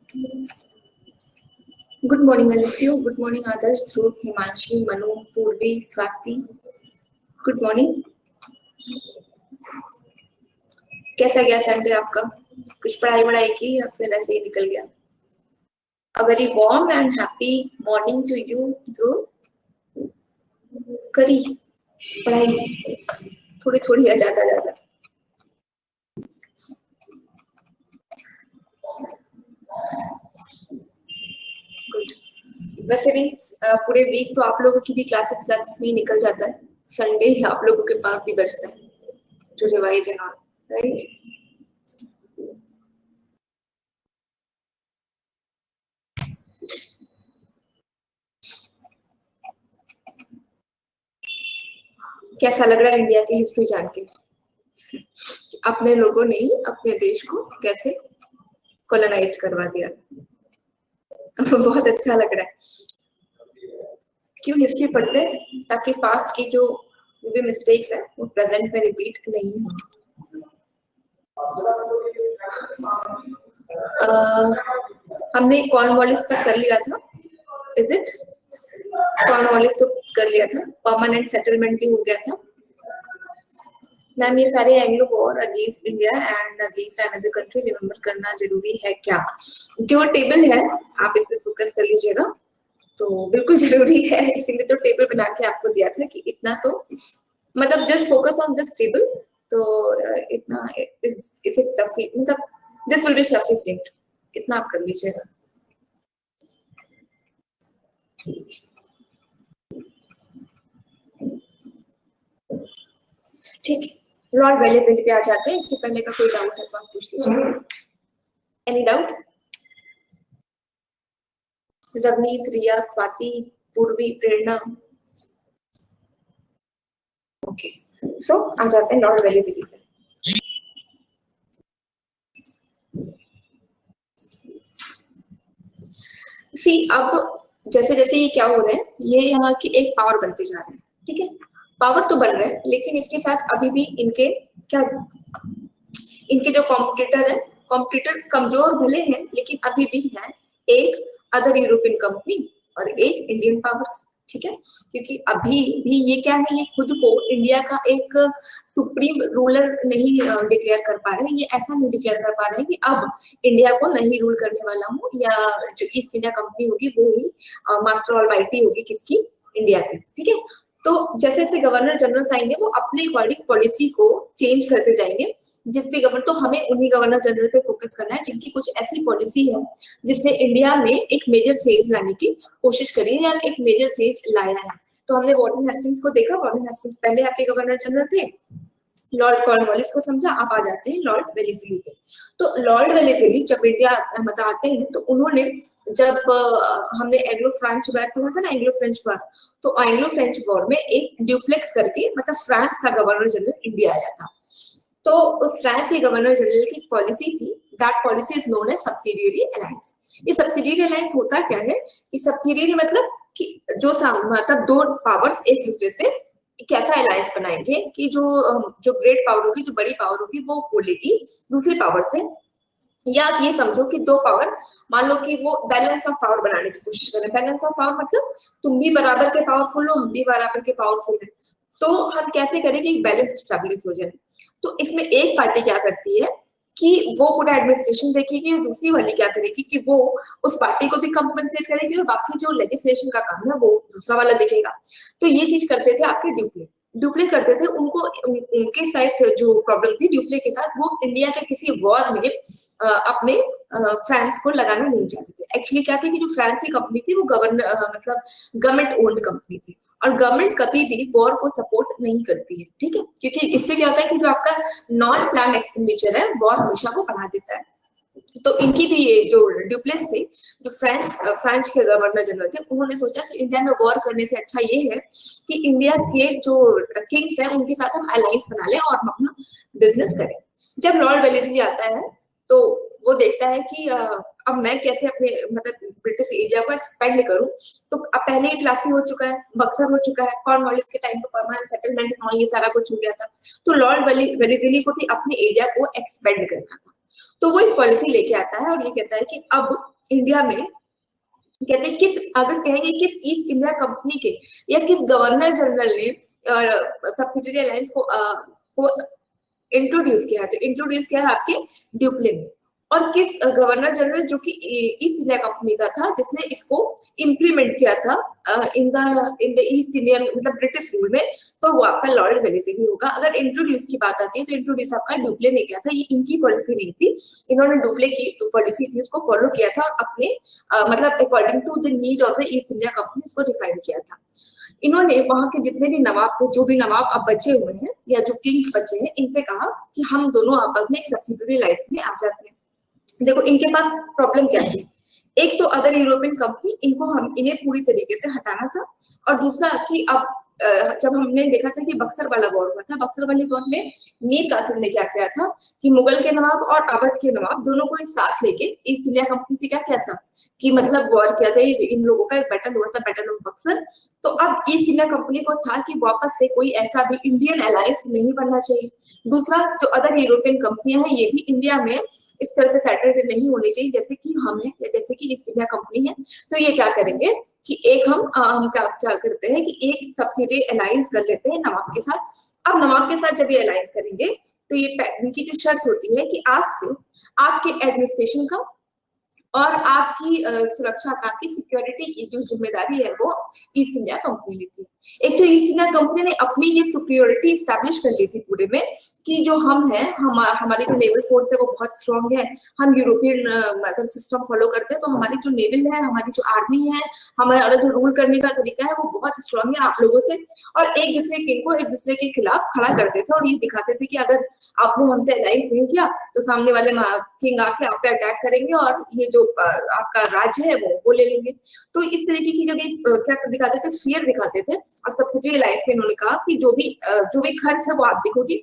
Good morning, all of you. Good morning, Adarsh, Dhruv, Himanshi, Manu, Purvi, Swati. Good morning. कैसा गया Sunday आपका? कुछ पढ़ाई की या फिर ऐसे ही निकल गया? A very warm and happy morning to you, Dhruv. करी पढ़ाई थोड़ी थोड़ी या ज्यादा? वैसे भी पूरे वीक तो आप लोगों की भी क्लासेस में निकल जाता है. संडे आप लोगों के पास भी बचता है to revise and all, right? कैसा लग रहा है इंडिया की हिस्ट्री जान के? अपने लोगों ने ही अपने देश को कैसे कॉलोनाइज करवा दिया. बहुत अच्छा लग रहा है. क्यों हिस्ट्री पढ़ते हैं? ताकि पास्ट की जो भी मिस्टेक्स है वो प्रेजेंट में रिपीट नहीं हो. हमने कॉर्नवालिस तक कर लिया था. Is it? कॉर्नवालिस तो कर लिया था. परमानेंट सेटलमेंट भी हो गया था. मैम ये सारे Anglo war against India and against another country remember करना जरूरी है क्या? जो टेबल है आप इस पे फोकस कर लीजिएगा. तो बिल्कुल जरूरी है, इसीलिए तो टेबल बना के आपको दिया था कि इतना तो मतलब just focus on this table. तो इतना मतलब दिस विल बी सफिशिएंट. इतना आप कर लीजिएगा. ठीक है, लॉर्ड वेलेस्ली पे आ जाते हैं. इसके पहले का कोई डाउट है तो आप पूछ लीजिए. Any doubt? Ravneet, Riya, Swati, Purvi, Prerna. Okay, सो आ जाते हैं लॉर्ड वेलेस्ली पे. सी अब जैसे जैसे ये क्या हो रहा है, ये यहाँ की एक पावर बनते जा रहे हैं. ठीक है, पावर तो बन रहे हैं, लेकिन इसके साथ अभी भी इनके क्या, इनके जो कॉम्पिटिटर है, कॉम्पिटिटर कमजोर भले हैं लेकिन अभी भी है. एक अदर यूरोपियन कंपनी और एक इंडियन पावर्स. ठीक है, क्योंकि अभी भी ये क्या है, ये खुद को इंडिया का एक सुप्रीम रूलर नहीं डिक्लेयर कर पा रहे हैं. ये ऐसा नहीं डिक्लेयर कर पा रहे हैं कि अब इंडिया को मैं ही रूल करने वाला हूँ या जो ईस्ट इंडिया कंपनी होगी वो ही मास्टर ऑलमाइटी होगी किसकी, इंडिया की. ठीक है, तो जैसे जैसे गवर्नर जनरल आएंगे वो अपने अकॉर्डिंग पॉलिसी को चेंज करते जाएंगे. जिस भी गवर्नर, तो हमें उन्हीं गवर्नर जनरल पे फोकस करना है जिनकी कुछ ऐसी पॉलिसी है जिसने इंडिया में एक मेजर चेंज लाने की कोशिश करी है या एक मेजर चेंज लाया है. तो हमने वार्डन हेस्टिंग्स को देखा. वार्डन हेस्टिंग्स पहले आपके गवर्नर जनरल थे. लॉर्ड कॉर्नवालिस को समझा. आप आ जाते हैं लॉर्ड वेलेस्ली पे. तो लॉर्ड वेलेस्ली जब इंडिया मतलब आते हैं तो उन्होंने जब हमने एंग्लो फ्रेंच वॉर पढ़ा था ना, एंग्लो फ्रेंच वॉर, तो एंग्लो फ्रेंच वॉर में एक ड्यूप्लेक्स करके मतलब फ्रांस का गवर्नर जनरल इंडिया आया था. तो उस फ्रांस के गवर्नर जनरल की पॉलिसी थी, that policy is known as subsidiary alliance. ये सब्सिडियरी अलायंस होता क्या है कि सब्सिडियरी मतलब कि जो मतलब दो पावर्स एक दूसरे से कैसा अलायंस बनाएंगे कि जो ग्रेट पावर होगी, जो बड़ी पावर होगी वो बोलेगी दूसरी पावर से. या आप ये समझो कि दो पावर, मान लो कि वो बैलेंस ऑफ पावर बनाने की कोशिश करें. बैलेंस ऑफ पावर मतलब तुम भी बराबर के पावरफुल हो, हम भी बराबर के पावरफुल है. तो हम कैसे करें कि बैलेंस स्टेब्लिश हो जाए. तो इसमें एक पार्टी क्या करती है कि वो पूरा एडमिनिस्ट्रेशन देखेगी और दूसरी वाली क्या करेगी कि वो उस पार्टी को भी कंपनसेट करेगी और बाकी जो लेजिस्लेशन का काम है वो दूसरा वाला देखेगा. तो ये चीज करते थे आपके ड्यूप्ले करते थे. उनको उनके साइड जो प्रॉब्लम थी ड्यूप्ले के साथ, वो इंडिया के किसी वॉर में अपने फ्रांस को लगाना नहीं चाहते थे. एक्चुअली क्या थी कि जो फ्रांस की कंपनी थी वो मतलब गवर्नमेंट ओन्ड कंपनी थी और गवर्नमेंट कभी भी वॉर को सपोर्ट नहीं करती है. ठीक है, क्योंकि इससे क्या होता है कि जो आपका नॉन प्लान एक्सपेंडिचर है वॉर हमेशा को बढ़ा देता है. तो इनकी भी ये जो ड्यूप्लेक्स थे, जो फ्रांस के गवर्नर जनरल थे, उन्होंने सोचा कि इंडिया में वॉर करने से अच्छा ये है कि इंडिया के जो किंग्स हैं उनके साथ हम अलायंस बना लें और हम अपना बिजनेस करें. जब लॉर्ड वेलेस्ली आता है तो वो देखता है कि अब मैं कैसे अपने मतलब ब्रिटिश एरिया को एक्सपेंड करूं. तो अब पहले ही प्लासी हो चुका है, बक्सर हो चुका है, कॉर्नवालिस के टाइम पे परमानेंट सेटलमेंट और ये सारा कुछ हो गया था. तो लॉर्ड वेलेस्ली को भी अपने एरिया को एक्सपेंड करना था. तो वो एक पॉलिसी लेके आता है और ये कहता है कि अब इंडिया में कहते हैं किस, अगर कहेंगे किस ईस्ट इंडिया कंपनी के या किस गवर्नर जनरल ने सब्सिडियरी अलायंस को इंट्रोड्यूस किया है, तो इंट्रोड्यूस किया है आपके ड्यूप्ले ने। और किस गवर्नर जनरल जो कि ईस्ट इंडिया कंपनी का था जिसने इसको इम्प्लीमेंट किया था इन द ईस्ट इंडियन मतलब ब्रिटिश रूल में, तो वो आपका लॉर्ड वेलेस्ली होगा। अगर इंट्रोड्यूस की बात आती है तो इंट्रोड्यूस आपका ड्यूप्ले ने किया था, ये इनकी पॉलिसी नहीं थी, इन्होंने ड्यूप्ले की जो पॉलिसी थी उसको फॉलो किया था अपने मतलब according to the need of the East India Company उसको डिफाइन किया था। इन्होंने वहां के जितने भी नवाब थे, जो भी नवाब अब बचे हुए हैं या जो किंग्स बचे हैं, इनसे कहा कि हम दोनों आपस में एक सब्सिडियरी लाइट्स में आ जाते हैं। देखो इनके पास प्रॉब्लम क्या थी, एक तो अदर यूरोपियन कंपनी, इनको हम इन्हें पूरी तरीके से हटाना था, और दूसरा कि अब जब हमने देखा था कि बक्सर वाला वॉर हुआ था, बक्सर वाले वॉर में मीर कासिम ने क्या किया था कि मुगल के नवाब और अवध के नवाब दोनों को एक साथ लेके ईस्ट इंडिया कंपनी से क्या किया था कि मतलब वॉर किया था, इन लोगों का एक बैटल हुआ था, बैटल ऑफ बक्सर। तो अब ईस्ट इंडिया कंपनी को था कि वापस से कोई ऐसा भी इंडियन अलायंस नहीं बनना चाहिए। दूसरा, जो अदर यूरोपियन कंपनियां हैं ये भी इंडिया में इस तरह से सेटल्ड नहीं होनी चाहिए जैसे कि हम है या जैसे कि ईस्ट इंडिया कंपनी है। तो ये क्या करेंगे कि एक हम क्या करते हैं कि एक सब्सिडी अलायंस कर लेते हैं नवाब के साथ। अब नवाब के साथ जब ये अलायंस करेंगे तो ये इनकी जो शर्त होती है कि आज से आपके एडमिनिस्ट्रेशन का और आपकी सुरक्षा का, आपकी सिक्योरिटी की जो जिम्मेदारी है वो ईस्ट इंडिया कंपनी लेती है। एक तो ईस्ट इंडिया कंपनी ने अपनी ये सुपीरियोरिटी स्टैब्लिश कर ली थी पूरे में कि जो हम हैं, हमारी जो नेवल फोर्स है वो बहुत स्ट्रांग है, हम यूरोपियन मतलब सिस्टम फॉलो करते हैं, तो हमारी जो नेवल है, हमारी जो आर्मी है, हमारा जो रूल करने का तरीका है वो बहुत स्ट्रांग है आप लोगों से। और एक दूसरे किंग को एक दूसरे के खिलाफ खड़ा करते थे और ये दिखाते थे कि अगर आपने हमसे अलायंस नहीं किया तो सामने वाले किंग आके आप पे अटैक करेंगे और ये जो आपका राज्य है वो ले लेंगे। तो इस तरीके की जब ये क्या दिखाते थे, फियर दिखाते थे। और सब्सिडियरी अलायंस में इन्होंने कहा कि जो भी खर्च है वो आप देखोगे,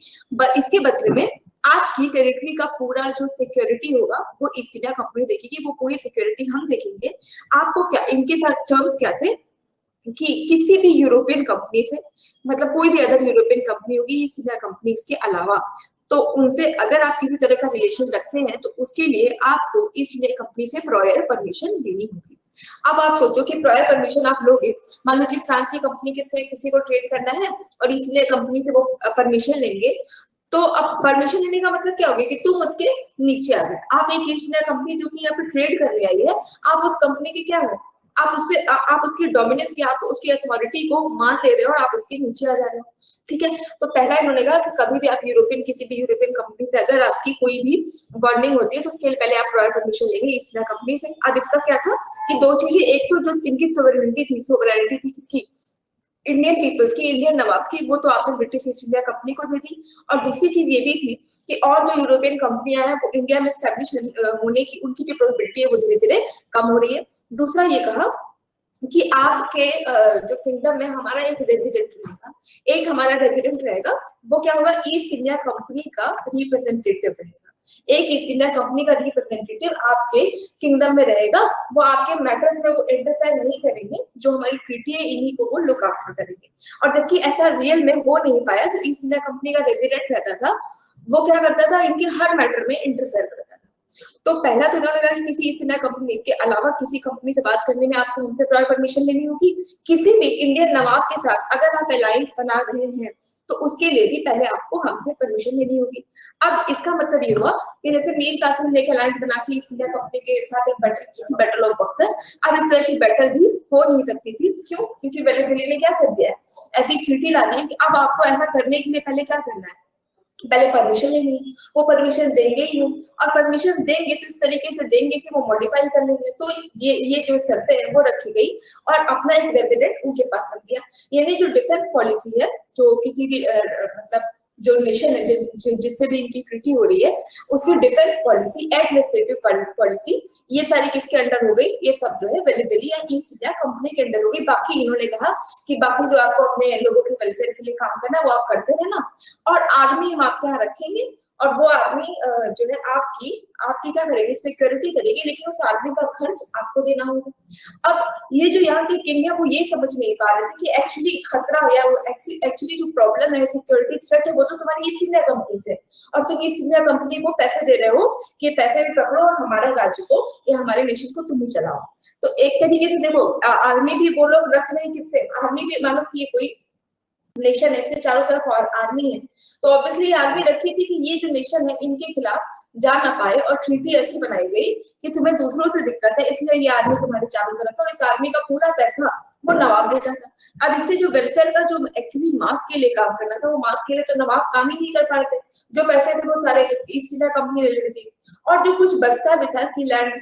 इसके बदले में आपकी टेरिटरी का पूरा जो सिक्योरिटी होगा वो ईस्ट इंडिया कंपनी देखेगी, वो पूरी सिक्योरिटी हम देखेंगे। आपको क्या इनके साथ टर्म्स क्या थे कि किसी भी यूरोपियन कंपनी से, मतलब कोई भी अदर यूरोपियन कंपनी होगी ईस्ट इंडिया कंपनी के अलावा, तो उनसे अगर आप किसी तरह का रिलेशन रखते हैं तो उसके लिए आपको ईस्ट इंडिया कंपनी से प्रायर परमिशन लेनी होगी। अब आप सोचो कि प्रायर परमिशन आप लोगे, मान लो कि फ्रांस की कंपनी के से किसी को ट्रेड करना है और ईस्ट इंडिया कंपनी से वो परमिशन लेंगे, तो अब परमिशन लेने का मतलब क्या हो गया कि तुम उसके नीचे आ गए। आप एक ईस्ट इंडिया कंपनी जो कि यहाँ पे ट्रेड करने आई है, आप उस कंपनी के क्या हो, आप उसकी डोमिनेंस या आप उसकी अथॉरिटी को मान ले रहे हो और आप उसके नीचे आ जा रहे हो। ठीक है, तो पहला इन्होंने कहा कि कभी भी आप किसी भी यूरोपियन कंपनी से अगर आपकी कोई भी बॉन्डिंग होती है तो उसके पहले आप रॉयल परमिशन लेंगे ईस्ट इंडिया कंपनी से। अब इसका क्या था कि दो चीजें, एक तो जो इनकी सोवरेनिटी थी किसकी, इंडियन पीपल्स की, इंडियन नवाब की, वो तो आपने ब्रिटिश ईस्ट इंडिया कंपनी को दे दी। और दूसरी चीज ये भी थी कि और जो यूरोपियन कंपनियां हैं वो इंडिया में स्टैब्लिश होने की उनकी जो प्रोबेबिलिटी है वो धीरे धीरे कम हो रही है। दूसरा ये कहा कि आपके जो किंगडम में हमारा एक रेजिडेंट रहेगा, एक हमारा रेजिडेंट रहेगा, वो क्या होगा, ईस्ट इंडिया कंपनी का रिप्रेजेंटेटिव रहेगा। एक ईस्ट इंडिया कंपनी का रिप्रेजेंटेटिव आपके किंगडम में रहेगा, वो आपके मैटर्स में वो इंटरफेयर नहीं करेंगे, जो हमारी ट्रीटी है इन्हीं को वो लुक आफ्टर करेंगे। और जबकि ऐसा रियल में हो नहीं पाया, तो ईस्ट इंडिया कंपनी का रेजिडेंट रहता था, वो क्या करता था, इनके हर मैटर में इंटरफेयर करता था। तो पहला तो इन्होंने कहा कि किसी ईस्ट इंडिया कंपनी के अलावा किसी कंपनी से बात करने में आपको हमसे प्रायर परमिशन लेनी होगी। किसी भी इंडियन नवाब के साथ अगर आप अलायंस बना रहे हैं तो उसके लिए भी पहले आपको हमसे परमिशन लेनी होगी। अब इसका मतलब ये हुआ कि जैसे मीर कासिम ने एक अलायंस बना के ईस्ट इंडिया कंपनी के साथ एक बैटल की थी, बैटल ऑफ बक्सर। अब इस तरह की बैटल भी हो नहीं सकती थी। क्यों? क्योंकि वेलेस्ली ने क्या कर दिया है, ऐसी ट्रीटी ला दी है कि अब आपको ऐसा करने के लिए पहले क्या करना है, पहले परमिशन लेनी है। वो परमिशन देंगे ही नहीं, और परमिशन देंगे तो इस तरीके से देंगे कि वो मॉडिफाई कर लेंगे। तो ये जो शर्तें हैं वो रखी गई और अपना एक रेजिडेंट उनके पास रख दिया। यानी जो डिफेंस पॉलिसी है, जो किसी भी मतलब जो नेशन है जिससे भी इनकी ट्रीटी हो रही है, उसकी डिफेंस पॉलिसी, एडमिनिस्ट्रेटिव पॉलिसी, ये सारी किसके अंडर हो गई, ये सब जो है वेलेस्ली या ईस्ट इंडिया कंपनी के अंडर हो गई। बाकी इन्होंने कहा कि बाकी जो आपको अपने लोगों के वेलफेयर के लिए काम करना है वो आप करते रहना, और आर्मी हम आपके यहाँ रखेंगे और वो आर्मी जो है आपकी क्या करेगी, सिक्योरिटी करेगी, लेकिन उस आर्मी का खर्च आपको देना होगा। अब ये जो यहाँ के किंग है वो ये समझ नहीं पा रहे थे कि एक्चुअली खतरा है, एक्चुअली जो प्रॉब्लम है, सिक्योरिटी थ्रेट है, वो तो तुम्हारी ईस्ट इंडिया कंपनी से, और तुम ईस्ट इंडिया कंपनी को पैसे दे रहे हो कि पैसे भी पकड़ो और हमारे राज्य को या हमारे नेशन को तुम ही चलाओ। तो एक तरीके से देखो, आर्मी भी वो लोग रख रहे हैं, किससे, आर्मी भी मानो कि ये कोई नेशन है, इसके चारों तरफ आर्मी है, तो ऑब्वियसली आर्मी रखी थी कि ये जो नेशन है इनके खिलाफ जा ना पाए, और ट्रीटी ऐसी बनाई गई कि तुम्हें दूसरों से दिक्कत है, इसलिए ये आर्मी तुम्हारे चारों तरफ है, और इस आर्मी का पूरा पैसा वो नवाब देता था। अब इससे जो वेलफेयर का जो एक्चुअली मास के लिए काम करना था, वो मास के लिए तो नवाब काम ही नहीं कर पा रहे थे, जो पैसे थे वो सारे ईस्ट इंडिया कंपनी ले लेती थी, और जो कुछ बचता भी था कि लैंड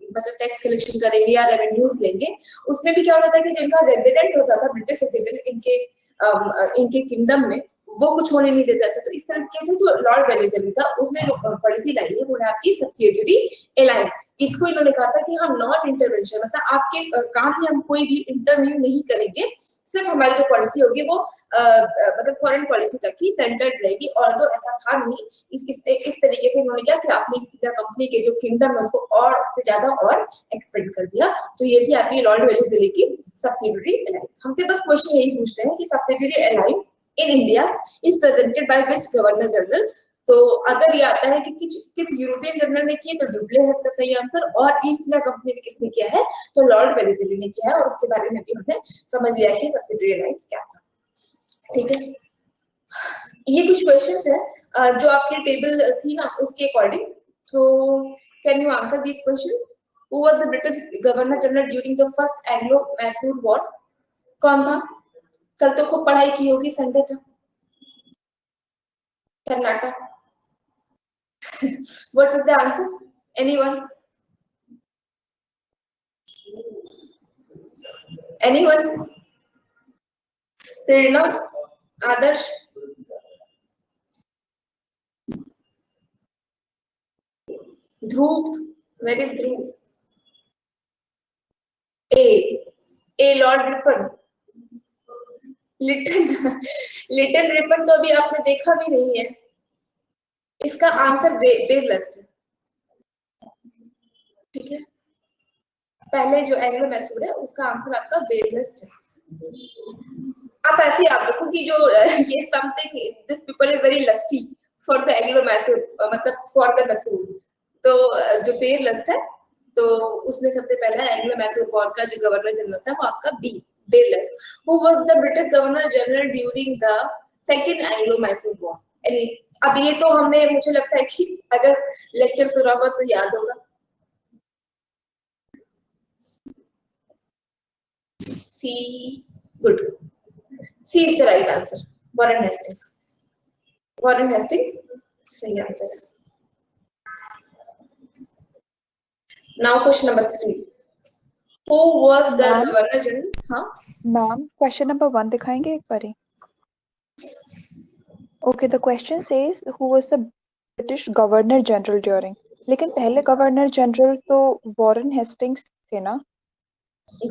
मतलब टैक्स कलेक्शन करेंगे या रेवेन्यूज लेंगे, उसमें भी क्या होता था कि जिनका रेजिडेंट होता था ब्रिटिश सिटीजन इनके किंगडम में, वो कुछ होने नहीं देता था। तो इस तरीके से जो लॉर्ड वेलेस्ली था उसने पॉलिसी लाई है, वो है आपकी सब्सिडियरी अलायंस। इसको इन्होंने कहा था कि हम नॉन इंटरवेंशन, मतलब आपके काम में हम कोई भी इंटरव्यू नहीं करेंगे, सिर्फ हमारी जो पॉलिसी होगी वो मतलब फॉरेन पॉलिसी तक ही सेंटर्ड रहेगी, और तो ऐसा था नहीं। इस तरीके से इन्होंने क्या कि आपने किसी कंपनी के जो किंगडम है उसको और से ज्यादा और एक्सपेंड कर दिया। तो ये थी आपकी लॉर्ड वेलेस्ली की सब्सिडियरी अलायंस। हमसे बस क्वेश्चन यही पूछते हैं कि subsidiary alliance in India is presented by which governor general. तो अगर ये आता है कि किस यूरोपियन जनरल ने किया, तो डुप्ले है इसका सही आंसर, और ईस्ट इंडिया कंपनी में किसने किया है, तो लॉर्ड वेलेस्ली ने किया है, और उसके बारे में भी हमने समझ लिया कि सब्सिडियरी अलायंस क्या था। ठीक है, ये कुछ क्वेश्चंस है जो आपकी टेबल थी ना उसके अकॉर्डिंग। तो can you answer these questions? Who was the British governor general during the first Anglo Mysore war? कौन था? कल तो खूब पढ़ाई की होगी, संडे था। Karnataka. What is the answer? Anyone? Anyone? Prerna, Adarsh, Dhruv, very Dhruv. A Lord Ripon. Lytton Lytton Ripon तो अभी आपने देखा भी नहीं है। इसका आंसर बेरलेस्ट है। ठीक है, पहले जो एंग्लो मैसूर है उसका आंसर आपका बेरलेस्ट है। आप ऐसे याद रखो कि जो ये something this people is very lusty for the Anglo Mysore, मतलब फॉर द मैसूर। तो जो बेरलेस्ट है, तो उसने सबसे पहला एंग्लो मैसूर वॉर का जो गवर्नर जनरल था वो आपका बी बेरलेस्ट। Who was the British governor general during the second Anglo Mysore war? अब ये तो हमने, मुझे लगता है कि अगर लेक्चर सुना हुआ तो याद होगा। C, good, C is the right answer, Warren Hastings. Warren Hastings सही आंसर है। Now question number 3. Who was the governor general? हाँ मैम, क्वेश्चन नंबर 1 दिखाएंगे एक बार? Okay, the question says who was the British governor general during, लेकिन पहले governor general तो Warren Hastings थे ना?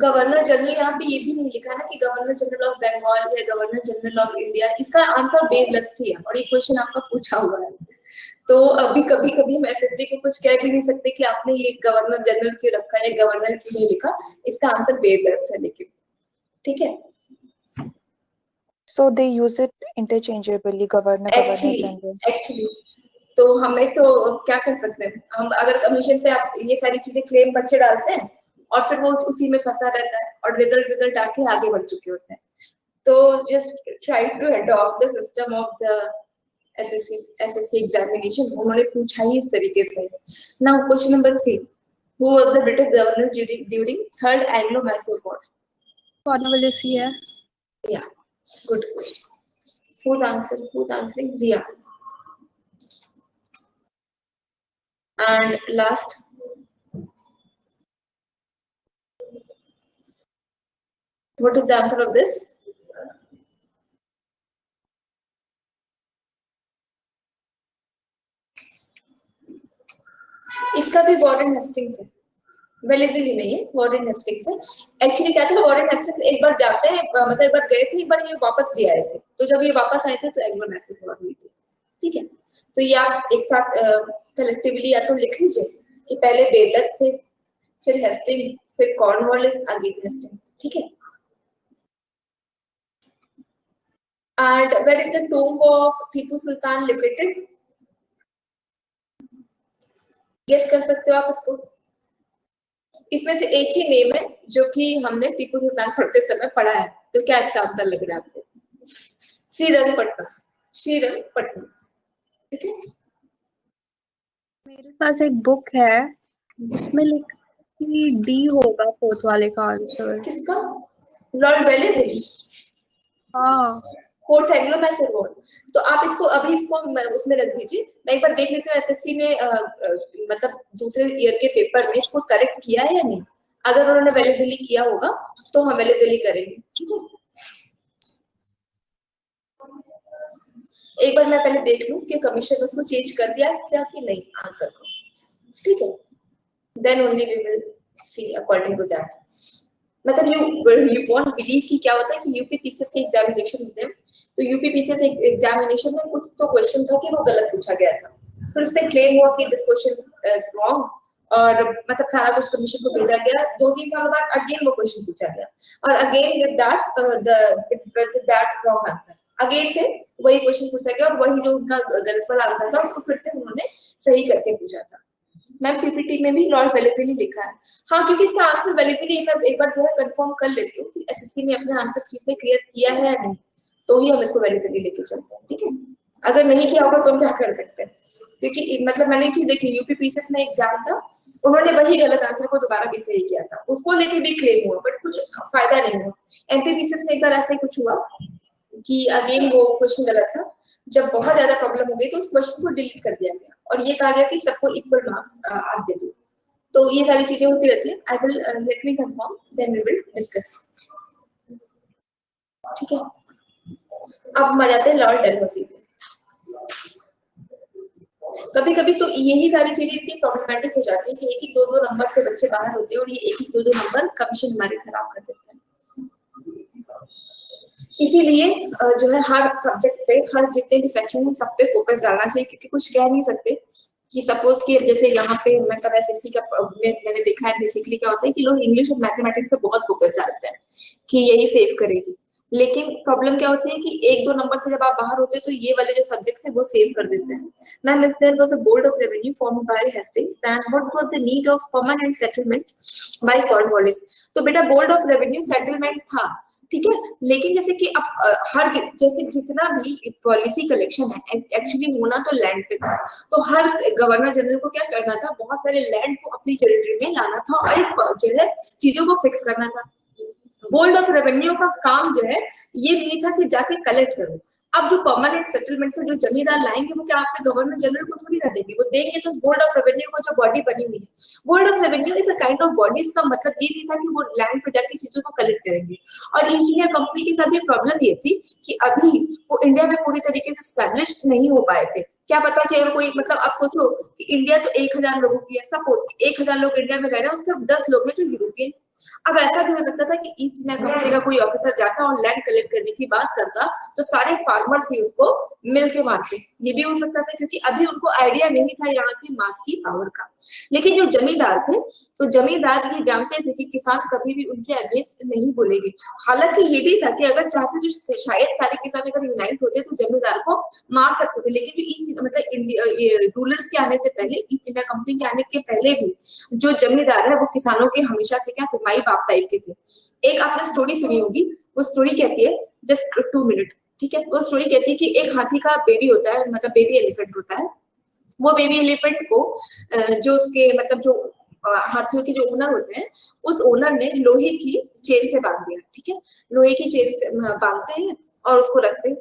गवर्नर जनरल यहाँ पे ये भी नहीं लिखा ना कि गवर्नर जनरल ऑफ बंगाल या गवर्नर जनरल ऑफ इंडिया। इसका आंसर बेरलेस्ट ही है, और ये क्वेश्चन आपका पूछा हुआ है। तो अभी कभी कभी हम एसएससी को कुछ कह भी नहीं सकते कि आपने ये गवर्नर जनरल क्यों रखा है, गवर्नर क्यों नहीं लिखा। इसका आंसर बेरलेस्ट है, लेकिन ठीक है। So they use it interchangeably, governor general. Actually, तो हमें तो क्या कर सकते हैं हम, अगर कमीशन पे आप ये सारी चीजें क्लेम बच्चे डालते हैं और फिर वो उसी में फंसा रहता है, और रिजल्ट आके आगे बढ़ चुके होते हैं। तो just try to adopt the system of the SSC examination. उन्होंने पूछा ही इस तरीके से। Now question number 3. Who was the British governor during Third Anglo-Mysore War? Cornwallis here. Yeah, good question. Who's answering? Ria. And last, what is the answer of this? इसका भी Warren Hastings है, Wellesley नहीं है, Warren Hastings है। Actually क्या था, Warren Hastings एक बार जाते हैं, मतलब एक बार गए थे, एक बार ये वापस भी आए थे। तो जब ये वापस आए थे तो एंग्लो मैसूर वॉर हुई थी। ठीक है, तो ये आप एक साथ कलेक्टिवली या तो लिख लीजिए कि पहले बेलस थे, फिर हेस्टिंग, फिर कॉर्नवालिस, अगेन हेस्टिंग, ठीक है। And where is the tomb of Tipu Sultan located? Guess कर सकते हो आप इसको। इसमें से एक ही नेम है जो कि हमने टीपू सुल्तान पढ़ते समय पढ़ा है, तो क्या इसका आंसर लग रहा है आपको? श्रीरंगपट्टनम, श्रीरंगपट्टनम, ठीक है। मेरे पास एक बुक है, उसमें लिखा कि डी होगा फोर्थ वाले का आंसर। किसका? Lord Wellesley. हाँ, फोर्थ एंग्लो मैसूर वॉर। तो आप इसको अभी इसको उसमें रख दीजिए, मैं एक बार देख लेती हूँ एसएससी ने मतलब दूसरे ईयर के पेपर में इसको करेक्ट किया है या नहीं। अगर उन्होंने वेलेस्ली किया होगा तो हम वेलेस्ली करेंगे, ठीक है। एक बार मैं पहले देख लूं कि कमीशन उसको चेंज कर दिया क्या कि नहीं आंसर को, ठीक है। Then only we will see according to that. मतलब यू वोंट बिलीव कि क्या होता है कि यूपीपीसीएस के एग्जामिनेशन होते हैं, तो यूपीपीसीएस एग्जामिनेशन में कुछ तो क्वेश्चन था कि वो गलत पूछा गया था, फिर उसमें क्लेम हुआ कि दिस क्वेश्चन इज रॉन्ग, और मतलब सारा कुछ कमीशन को भेजा गया। 2-3 सालों बाद अगेन वो क्वेश्चन पूछा गया और again with that wrong answer, again से वही क्वेश्चन पूछा गया और वही जो उनका गलत वाला आंसर था उसको फिर से उन्होंने सही करके पूछा था। मैम पीपीटी में भी लॉर्ड वेलेस्ली लिखा है, हाँ, क्योंकि इसका आंसर वेलेस्ली मैं एक बार जो है कंफर्म कर लेती हूँ कि एसएससी ने अपने आंसर शीट में क्लियर किया है या नहीं, तो ही हम इसको वेलेस्ली लेके चलते हैं, ठीक है। अगर नहीं किया होगा तो हम क्या कर सकते हैं, क्योंकि मतलब मैंने एक चीज देखी, यूपीपीसीएस में एग्जाम था, उन्होंने वही गलत आंसर को दोबारा भी सही किया था, उसको लेके भी क्लेम हुआ बट कुछ फायदा नहीं हुआ। एमपीपीसीएस में एक बार ऐसा ही कुछ हुआ कि अगेन वो क्वेश्चन गलत था, जब बहुत ज्यादा प्रॉब्लम हो गई तो उस क्वेश्चन को डिलीट कर दिया गया और ये कहा गया कि सबको इक्वल मार्क्स आप दे दो। तो ये सारी चीजें होती रहती है। I will let me confirm then we will discuss, ठीक है। अब हम आ जाते हैं लॉर्ड डलहौजी पे। कभी कभी तो यही सारी चीजें इतनी प्रॉब्लमेटिक हो जाती है कि एक ही दो नंबर से बच्चे बाहर होते हैं और ये एक ही दो नंबर कमीशन हमारे खराब कर देते हैं। इसीलिए जो है हर सब्जेक्ट पे, हर जितने भी सेक्शन है सब पे फोकस डालना चाहिए, क्योंकि कुछ कह नहीं सकते कि सपोज कि जैसे यहाँ पे मतलब एसएससी का मैंने देखा है बेसिकली क्या होता है कि लोग इंग्लिश और मैथमेटिक्स पे बहुत फोकस डालते हैं कि यही सेव करेगी, लेकिन प्रॉब्लम क्या होती है कि 1-2 नंबर से जब आप बाहर होते हैं तो ये वाले जो सब्जेक्ट्स है वो सेव कर देते हैं। Ma'am if there was a board of revenue formed by Hastings then what was the need of permanent settlement by Cornwallis. तो बेटा बोर्ड ऑफ रेवेन्यू सेटलमेंट था, ठीक है, लेकिन जैसे कि अब हर जैसे जितना भी पॉलिसी कलेक्शन है एक्चुअली होना तो लैंड पे था, तो हर गवर्नर जनरल को क्या करना था, बहुत सारे लैंड को अपनी टेरिटरी में लाना था और एक जो है चीजों को फिक्स करना था। बोर्ड ऑफ रेवेन्यू का काम जो है ये नहीं था कि जाके कलेक्ट करो। अब जो परमानेंट सेटलमेंट से जो जमींदार लाएंगे वो क्या आपके गवर्नर जनरल को थोड़ी ना देंगे, वो देंगे तो बोर्ड ऑफ रेवेन्यू को जो बॉडी बनी हुई है, board of revenue is a kind of body. इसका मतलब ये नहीं था कि वो लैंड पे जाके चीजों को कलेक्ट करेंगे। और ईस्ट इंडिया कंपनी के साथ ये प्रॉब्लम ये थी कि अभी वो इंडिया में पूरी तरीके से स्टैब्लिश नहीं हो पाए थे। क्या पता कि अगर कोई मतलब आप सोचो कि इंडिया तो 1000 लोगों की है, सपोज 1000 लोग इंडिया में रह रहे हैं और सिर्फ 10 लोग हैं जो यूरोपियन। अब ऐसा भी हो सकता था कि ईस्ट इंडिया कंपनी का कोई ऑफिसर जाता और लैंड कलेक्ट करने की बात करता तो सारे फार्मर्स ही उसको मिल के मारते, ये भी हो सकता था, क्योंकि अभी उनको आइडिया नहीं था यहाँ की मास की पावर का। लेकिन जो जमींदार थे तो जमींदार ये जानते थे कि किसान कभी भी उनके अगेंस्ट नहीं बोलेंगे। हालांकि ये भी था कि अगर चाहते तो शायद सारे किसान अगर यूनाइट होते तो जमींदार को मार सकते थे, लेकिन जो ईस्ट मतलब इंडिया रूलर्स के आने से पहले, ईस्ट इंडिया कंपनी के आने के पहले भी जो जमींदार है वो किसानों के हमेशा से क्या थे, माई बाप टाइप के थे। एक आपने स्टोरी सुनी होगी, वो स्टोरी कहती है, जस्ट 2 मिनट, ठीक है। वो स्टोरी कहती है कि एक हाथी का बेबी होता है, मतलब बेबी एलिफेंट होता है। वो बेबी एलिफेंट को जो उसके मतलब जो हाथियों के जो ओनर होते हैं उस ओनर ने लोहे की चेन से बांध दिया, ठीक है। लोहे की चेन से बांधते हैं और उसको रखते हैं।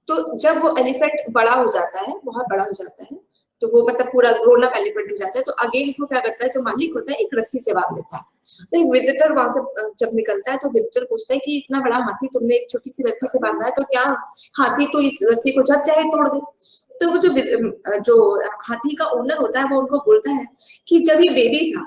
तो जब वो एलिफेंट बड़ा हो जाता है, बहुत बड़ा हो जाता है, तो वो मतलब पूरा ग्रोन अप एलिफेंट हो जाता है, तो अगेन उसको क्या करता है, जो मालिक होता है एक रस्सी से बांध देता है। तो एक विजिटर वहां से जब निकलता है तो विजिटर पूछता है कि इतना बड़ा हाथी तुमने एक छोटी सी रस्सी से बांधा है, तो क्या हाथी तो इस रस्सी को जब चाहे तोड़ दे। तो वो जो हाथी का ओनर होता है वो उनको बोलता है कि जब ये बेबी था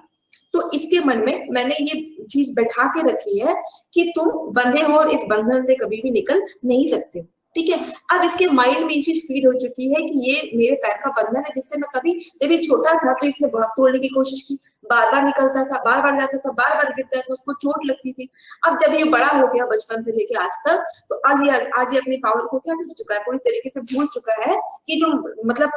तो इसके मन में मैंने ये चीज बैठा के रखी है कि तुम बंधे हो और इस बंधन से कभी भी निकल नहीं सकते। ठीक है। अब इसके माइंड में ये चीज फीड हो चुकी है कि ये मेरे पैर का बंधन है, जिससे मैं कभी, जब ये छोटा था तो इसने बहुत तोड़ने की कोशिश की, बार बार निकलता था, बार बार जाता था, बार बार गिरता था, उसको चोट लगती थी। अब जब ये बड़ा हो गया बचपन से लेके आज तक, तो आज ये अपनी पावर को क्या कर चुका है, पूरी तरीके से भूल चुका है कि जो मतलब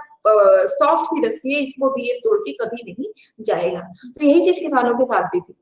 सॉफ्ट सी रस्सी है, इसको भी ये तोड़ के कभी नहीं जाएगा। तो यही चीज किसानों के साथ भी थी।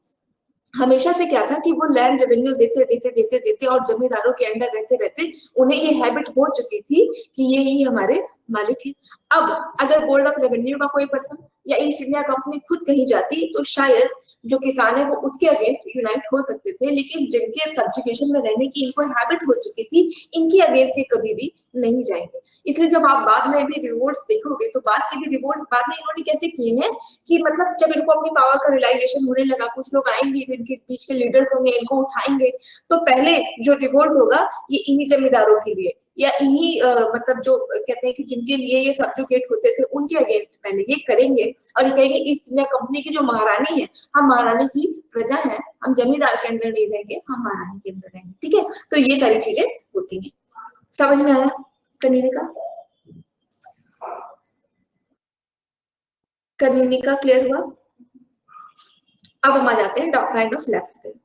हमेशा से क्या था कि वो लैंड रेवेन्यू देते देते देते देते और जमींदारों के अंडर रहते रहते उन्हें ये हैबिट हो चुकी थी कि ये ही हमारे मालिक है। अब अगर बोर्ड ऑफ रेवेन्यू का कोई पर्सन या ईस्ट इंडिया कंपनी खुद कहीं जाती तो शायद जो किसान है वो उसके अगेंस्ट यूनाइट हो सकते थे, लेकिन जिनके सब्जुकेशन में रहने की इनको हैबिट हो चुकी थी, इनके अगेंस्ट ये कभी भी नहीं जाएंगे। इसलिए जब आप बाद में भी रिवॉर्ड्स देखोगे तो बाद के भी रिवॉर्ड्स बाद में इन्होंने कैसे किए हैं कि मतलब जब इनको अपनी पावर का रियलाइजेशन होने लगा, कुछ लोग आएंगे, इनके बीच के लीडर्स होंगे, इनको उठाएंगे, तो पहले जो रिवॉर्ड होगा ये इन्हीं जमींदारों के लिए या इन्हीं मतलब जो कहते हैं कि जिनके लिए ये सब्जुकेट होते थे उनके अगेंस्ट पहले ये करेंगे और ये कहेंगे ईस्ट इंडिया कंपनी की जो महारानी है, हम महारानी की प्रजा है, हम जमींदार के अंदर नहीं रहेंगे, हम महारानी के अंदर रहेंगे। ठीक है, तो ये सारी चीजें होती हैं। समझ में आया कनीनिका? कनीनिका क्लियर हुआ? अब हम आ जाते हैं डॉक्ट्राइन ऑफ लैप्स पे।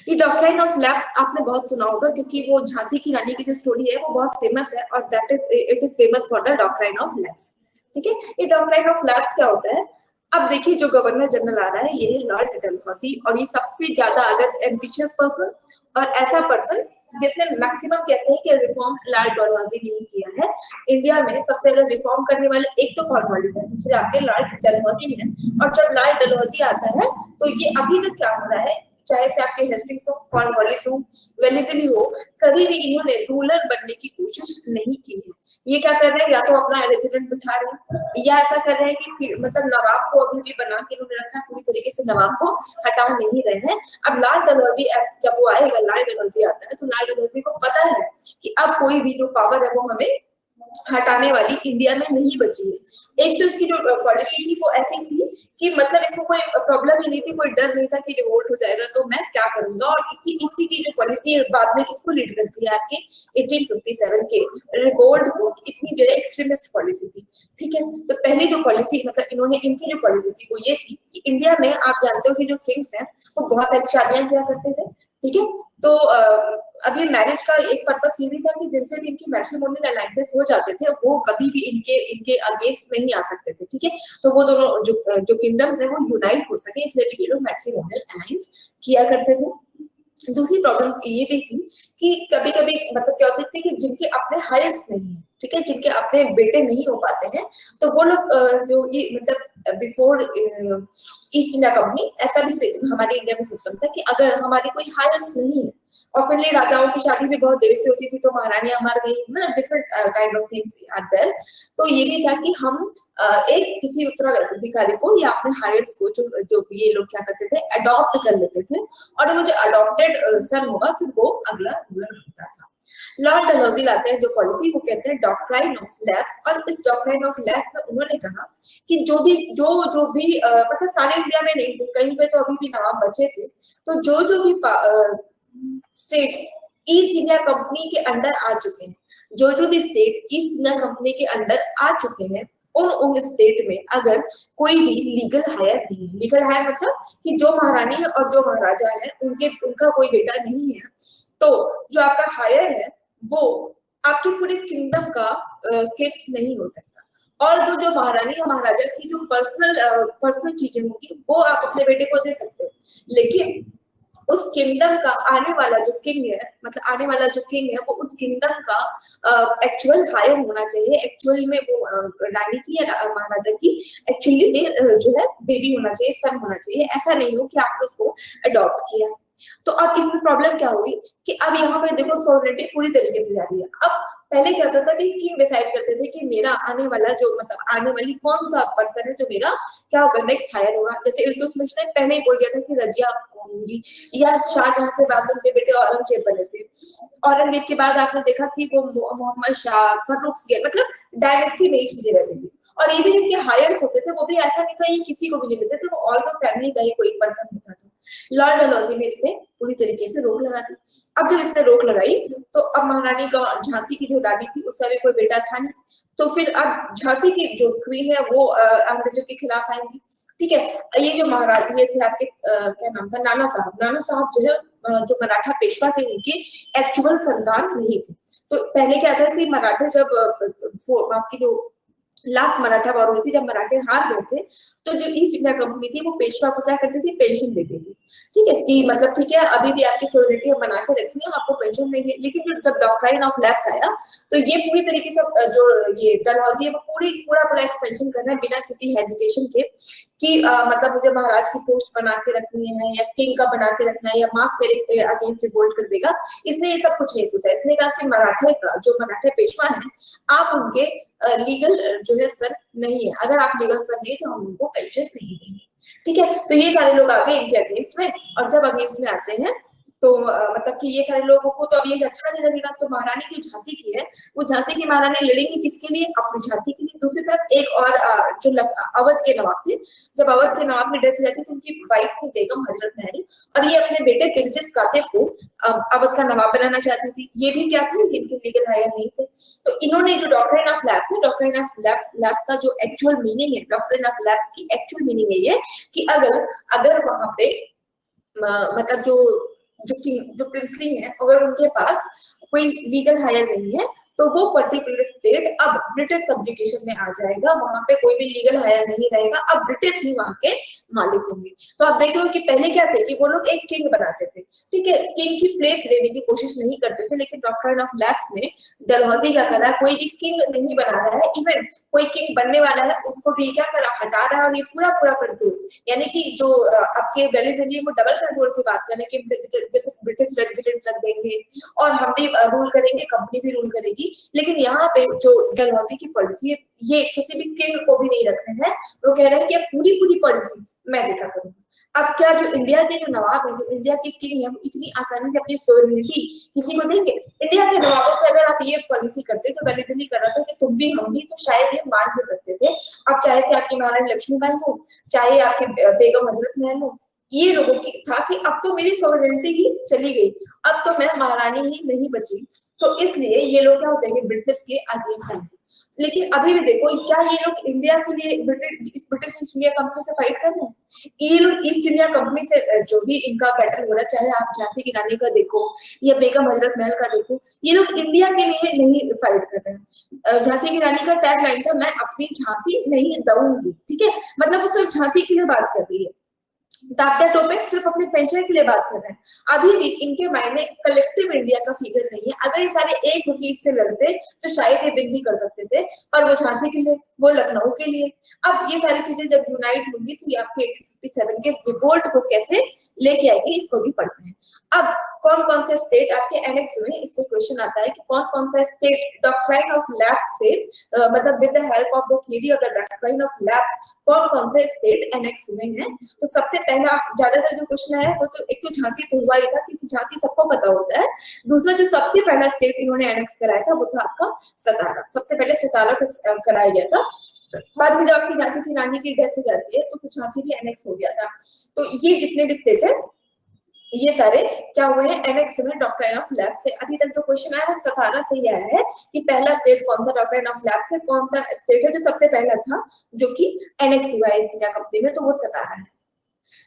ये डॉक्ट्राइन ऑफ लैप्स आपने बहुत सुना होगा क्योंकि वो झांसी की रानी की जो स्टोरी है वो बहुत फेमस है और that is it is famous for the doctrine of lapse. ठीक है, ये डॉक्ट्राइन ऑफ लैप्स क्या होता है? अब देखिए जो गवर्नर जनरल आ रहा है ये है लॉर्ड डलहौसी, और ये सबसे ज्यादा अगर एम्बिशियस पर्सन और ऐसा पर्सन जिसने मैक्सिमम कहते हैं कि रिफॉर्म लॉर्ड डलहौसी ने किया है। इंडिया में सबसे ज्यादा रिफॉर्म करने वाले एक तो कॉर्नवालिस है, दूसरे आपके लॉर्ड डलहौसी है। और जब लॉर्ड डलहौसी आता है तो ये अभी तक क्या हो रहा है, चाहे से आपके हेस्टिंग्स हो, कॉर्नवालिस हो, वेलिस्ली हो, कभी भी इन्होंने रूलर बनने की कोशिश नहीं की है। ये क्या कर रहे हैं, या तो अपना रेजिडेंट बिठा रहे हैं या ऐसा कर रहे हैं कि मतलब नवाब को अभी भी बना के इन्होंने रखा है, पूरी तरीके से नवाब को हटा नहीं रहे हैं। अब लाल डलहौजी जब वो आएगा, लाल डलहौजी आता है तो लाल डलहौजी को पता है कि अब कोई भी जो पावर है वो हमें हटाने वाली इंडिया में नहीं बची है। एक तो इसकी जो पॉलिसी थी वो ऐसी थी कि मतलब इसको कोई प्रॉब्लम ही नहीं थी, कोई डर नहीं था कि रिवोल्ट हो जाएगा तो मैं क्या करूंगा। और इसी की जो पॉलिसी है बाद में किसको लीड करती है, आपके 1857 के रिवोल्ट को, इतनी जो है एक्सट्रीमिस्ट पॉलिसी थी। ठीक है, तो पहली जो पॉलिसी मतलब इन्होंने इनकी जो पॉलिसी थी वो ये थी कि इंडिया में आप जानते हो कि जो किंग्स हैं वो बहुत सारी शादियां किया करते थे। ठीक है, तो अभी मैरिज का एक पर्पस ये भी था कि जिनसे भी इनकी मैट्रिमोनियल अलायंसेस हो जाते थे वो कभी भी इनके अगेंस्ट नहीं आ सकते थे। ठीक है, तो वो दोनों जो किंगडम्स है वो यूनाइट हो सके, इसलिए भी ये लोग मैट्रिमोनियल अलायंस किया करते थे। दूसरी प्रॉब्लम ये भी थी कि कभी कभी मतलब क्या होती थी कि जिनके अपने हायर्स नहीं है, ठीक है, जिनके अपने बेटे नहीं हो पाते हैं, तो वो लोग जो ये मतलब बिफोर ईस्ट इंडिया कंपनी ऐसा भी हमारे इंडिया में सिस्टम था कि अगर हमारी कोई हायर्स नहीं है, और फिर राजाओं की शादी भी बहुत देर से होती थी तो महारानियां मर गई, मतलब different kind of things are there. तो ये भी था कि हम एक किसी उत्तराधिकारी को या अपने हायर्स को जो ये लोग क्या करते थे, अडॉप्ट कर लेते थे, और वो जो अडॉप्टेड सन होगा फिर वो अगला रूलर होता था। लॉर्ड डलहौजी लाते हैं जो पॉलिसी वो कहते हैं डॉक्ट्राइन ऑफ लैप्स, और इस डॉक्ट्राइन ऑफ लैप्स में उन्होंने कहा कि जो भी मतलब सारे इंडिया में नहीं, कहीं पे तो अभी भी नवाब बचे थे, तो जो भी स्टेट ईस्ट इंडिया कंपनी के अंडर आ चुके हैं, जो भी स्टेट ईस्ट इंडिया कंपनी के अंडर आ चुके हैं, उन स्टेट में अगर कोई भी लीगल हायर नहीं है, लीगल हायर मतलब कि जो महारानी है और जो महाराजा है उनका कोई बेटा नहीं है, तो जो आपका हायर है वो आपके पूरे किंगडम का किंग नहीं हो सकता। और जो महारानी या महाराजा की जो पर्सनल चीजें होंगी वो आप अपने बेटे को दे सकते हो, लेकिन उस किंगडम का आने वाला जो किंग है, मतलब आने वाला जो किंग है वो उस किंगडम का एक्चुअल हायर होना चाहिए, एक्चुअल में वो रानी की या महाराजा की एक्चुअली में जो है बेबी होना चाहिए, सन होना चाहिए। ऐसा नहीं हो कि आपने उसको अडॉप्ट किया। तो अब इसमें प्रॉब्लम क्या हुई कि अब यहाँ पर देखो सॉवरेनिटी पूरी तरीके से जा रही है। अब पहले क्या होता था कि किंग डिसाइड करते थे कि मेरा आने वाला जो मतलब आने वाली कौन सा पर्सन है जो मेरा क्या होगा नेक्स्ट हायर होगा। जैसे इल्तुतमिश ने पहले ही बोल दिया था कि रजिया होंगी, या शाहजहां के बाद उनके बेटे औरंगजेब बने थे। औरंगजेब के बाद आपने देखा कि वो मोहम्मद शाह, फर्रुख, मतलब डायनेस्टी में ही चीजें रहती थी। और ये भी जिनके हायर्स होते थे वो भी ऐसा नहीं था ये किसी को भी नहीं मिलते थे, वो ऑल द फैमिली का ही कोई पर्सन होता था। लॉर्ड डलहौजी ने इस पे पूरी तरीके से रोक लगा दी। अब जब इसने रोक लगाई तो अब महारानी का झांसी की जो रानी थी उसका भी कोई बेटा था नहीं, तो फिर अब झांसी की जो क्वीन है वो अंग्रेजों के खिलाफ आएंगी। ठीक है, ये जो महाराज ये थे आपके क्या नाम था, नाना साहब जो है जो मराठा पेशवा थे उनके एक्चुअल संतान नहीं थे। तो पहले क्या था कि मराठे जब आपकी जो लास्ट मराठा वॉर हुई थी, जब मराठे हार गए थे तो जो ईस्ट इंडिया कंपनी थी वो पेशवा को क्या करती थी, पेंशन देती थी। ठीक है कि मतलब ठीक है अभी भी आपकी सोलिडिटी हम बना के रखनी है, आपको पेंशन देंगे। लेकिन जब डॉक्ट्राइन ऑफ लैप्स आया तो ये पूरी तरीके से जो ये डलहौजी है वो पूरा एक्सपेंशन कर रहा है बिना किसी हेजिटेशन के कि मतलब मुझे महाराज की पोस्ट बना के रखनी है या किंग का बना के रखना है या मास मेरे अगेंस्ट रिवोल्ट कर देगा। इसने ये सब कुछ नहीं सोचा। इसने कहा कि मराठे का जो मराठे पेशवा है आप उनके लीगल जो है सर नहीं है, अगर आप लीगल सर नहीं तो हम उनको पेंशन नहीं देंगे। ठीक है, तो ये सारे लोग आ गए इनके अगेंस्ट में, और जब अगेंस्ट में आते हैं तो मतलब कि ये सारे लोगों को तो अब ये अच्छा नहीं लगेगा। तो महारानी जो झांसी की है वो झांसी की महारानी लड़ेंगी किसके लिए, अपनी झांसी के लिए। दूसरी तरफ एक और जो अवध के नवाब थे, जब अवध के नवाब की डेथ हो जाती है तो उनकी वाइफ थी बेगम हजरत महल, और ये अपने बेटे किरजिस कातिब को अवध का नवाब बनाना चाहती थी। ये भी क्या थे, इनके लीगल हायर नहीं थे। तो इन्होंने जो डॉक्ट्राइन ऑफ लैप्स है, डॉक्ट्राइन ऑफ लैप्स का जो एक्चुअल मीनिंग है, डॉक्ट्राइन ऑफ लैप्स की एक्चुअल मीनिंग है ये कि अगर वहां पे मतलब जो प्रिंसली है अगर उनके पास कोई लीगल हायर नहीं है तो वो पर्टिकुलर स्टेट अब ब्रिटिश सब्जुकेशन में आ जाएगा, वहां पे कोई भी लीगल हायर नहीं रहेगा, अब ब्रिटिश ही वहां के मालिक होंगे। तो आप देख लो कि पहले क्या थे कि वो लोग एक किंग बनाते थे, ठीक है, किंग की प्लेस लेने की कोशिश नहीं करते थे। लेकिन डॉक्ट्राइन ऑफ लैप्स में डलहौजी क्या कर रहा है, कोई भी किंग नहीं बना रहा है, इवन कोई किंग बनने वाला है उसको भी क्या कर रहा, हटा रहा है। और ये पूरा कंट्रोल, यानी कि जो आपके वैली दिल्ली वो डबल कंट्रोल की बात करें कि जैसे ब्रिटिश रेजिडेंट रख देंगे और हम भी रूल करेंगे, कंपनी भी रूल करेगी। लेकिन यहाँ पे जो डलहौजी की पॉलिसी है ये किसी भी किंग को भी नहीं रख रहे हैं, वो कह रहे हैं कि पूरी पॉलिसी मैं देखा करूंगा। अब क्या जो इंडिया के जो नवाब है, जो इंडिया के किंग है, वो इतनी आसानी से अपनी सोवरेनिटी किसी को देंगे? इंडिया के नवाबों से अगर आप ये पॉलिसी करते तो वैली दिल्ली कर रहा था कि तुम भी हम भी, तो शायद ये मान भी सकते थे। अब चाहे से आपकी महारानी लक्ष्मीबाई हो, चाहे आपके बेगम हजरत महल हो, ये लोगों की था कि अब तो मेरी सोवरेनिटी ही चली गई, अब तो मैं महारानी ही नहीं बची। तो इसलिए ये लोग क्या हो जाएंगे, ब्रिटिश के अगेंस्ट आएंगे। लेकिन अभी भी देखो क्या ये लोग इंडिया के लिए ब्रिटिश ईस्ट इंडिया कंपनी से फाइट कर रहे हैं। ये लोग ईस्ट इंडिया कंपनी से जो भी इनका बैटल हो रहा है, चाहे आप झांसी की रानी का देखो या बेगम हजरत महल का देखो, ये लोग इंडिया के लिए नहीं फाइट कर रहे हैं। झांसी की रानी का टैग लाइन था, मैं अपनी झांसी नहीं दूंगी। ठीक है, मतलब वो सिर्फ झांसी के लिए बात कर रही है, तात्या टोपे सिर्फ अपने पेंशन के लिए बात कर रहे हैं। अभी भी इनके माइंड में कलेक्टिव इंडिया का फिगर नहीं है। अगर ये सारे एक होकर इससे लड़ते तो शायद ये विन भी कर सकते थे, पर वो झांसी के लिए, वो लखनऊ के लिए। अब ये सारी चीजें जब यूनाइट होंगी तो ये आपके 1857 के रिवोल्ट को कैसे लेके आएगी, इसको भी पढ़ते हैं। अब कौन कौन से स्टेट आपके एनेक्स में, इससे क्वेश्चन आता है कि कौन कौन सा स्टेट डॉक्ट्राइन ऑफ लैप्स से मतलब with the help of the theory of the doctrine of lapse कौन कौन से स्टेट एनेक्स हुए हैं। तो सबसे पहला ज्यादातर जो क्वेश्चन है वो तो एक तो झांसी तो हुआ ही था क्योंकि झांसी सबको पता होता है। दूसरा जो सबसे पहला स्टेट इन्होंने एनेक्स कराया था वो था आपका सतारा। सबसे पहले सतारा को कराया गया था, बाद में जब आपकी झांसी की रानी की डेथ हो जाती है तो झांसी भी एनेक्स हो गया था। तो ये जितने भी स्टेट है ये सारे क्या हुए हैं, एनेक्स हुए डॉक्ट्राइन ऑफ लैप्स से। अभी तक जो क्वेश्चन आया वो सतारा से ही आया है कि पहला स्टेट कौन सा डॉक्ट्राइन ऑफ लैप्स से, कौन सा स्टेट है जो सबसे पहला था जो कि एनेक्स हुआ है ईस्ट इंडिया कंपनी में, तो वो सतारा है।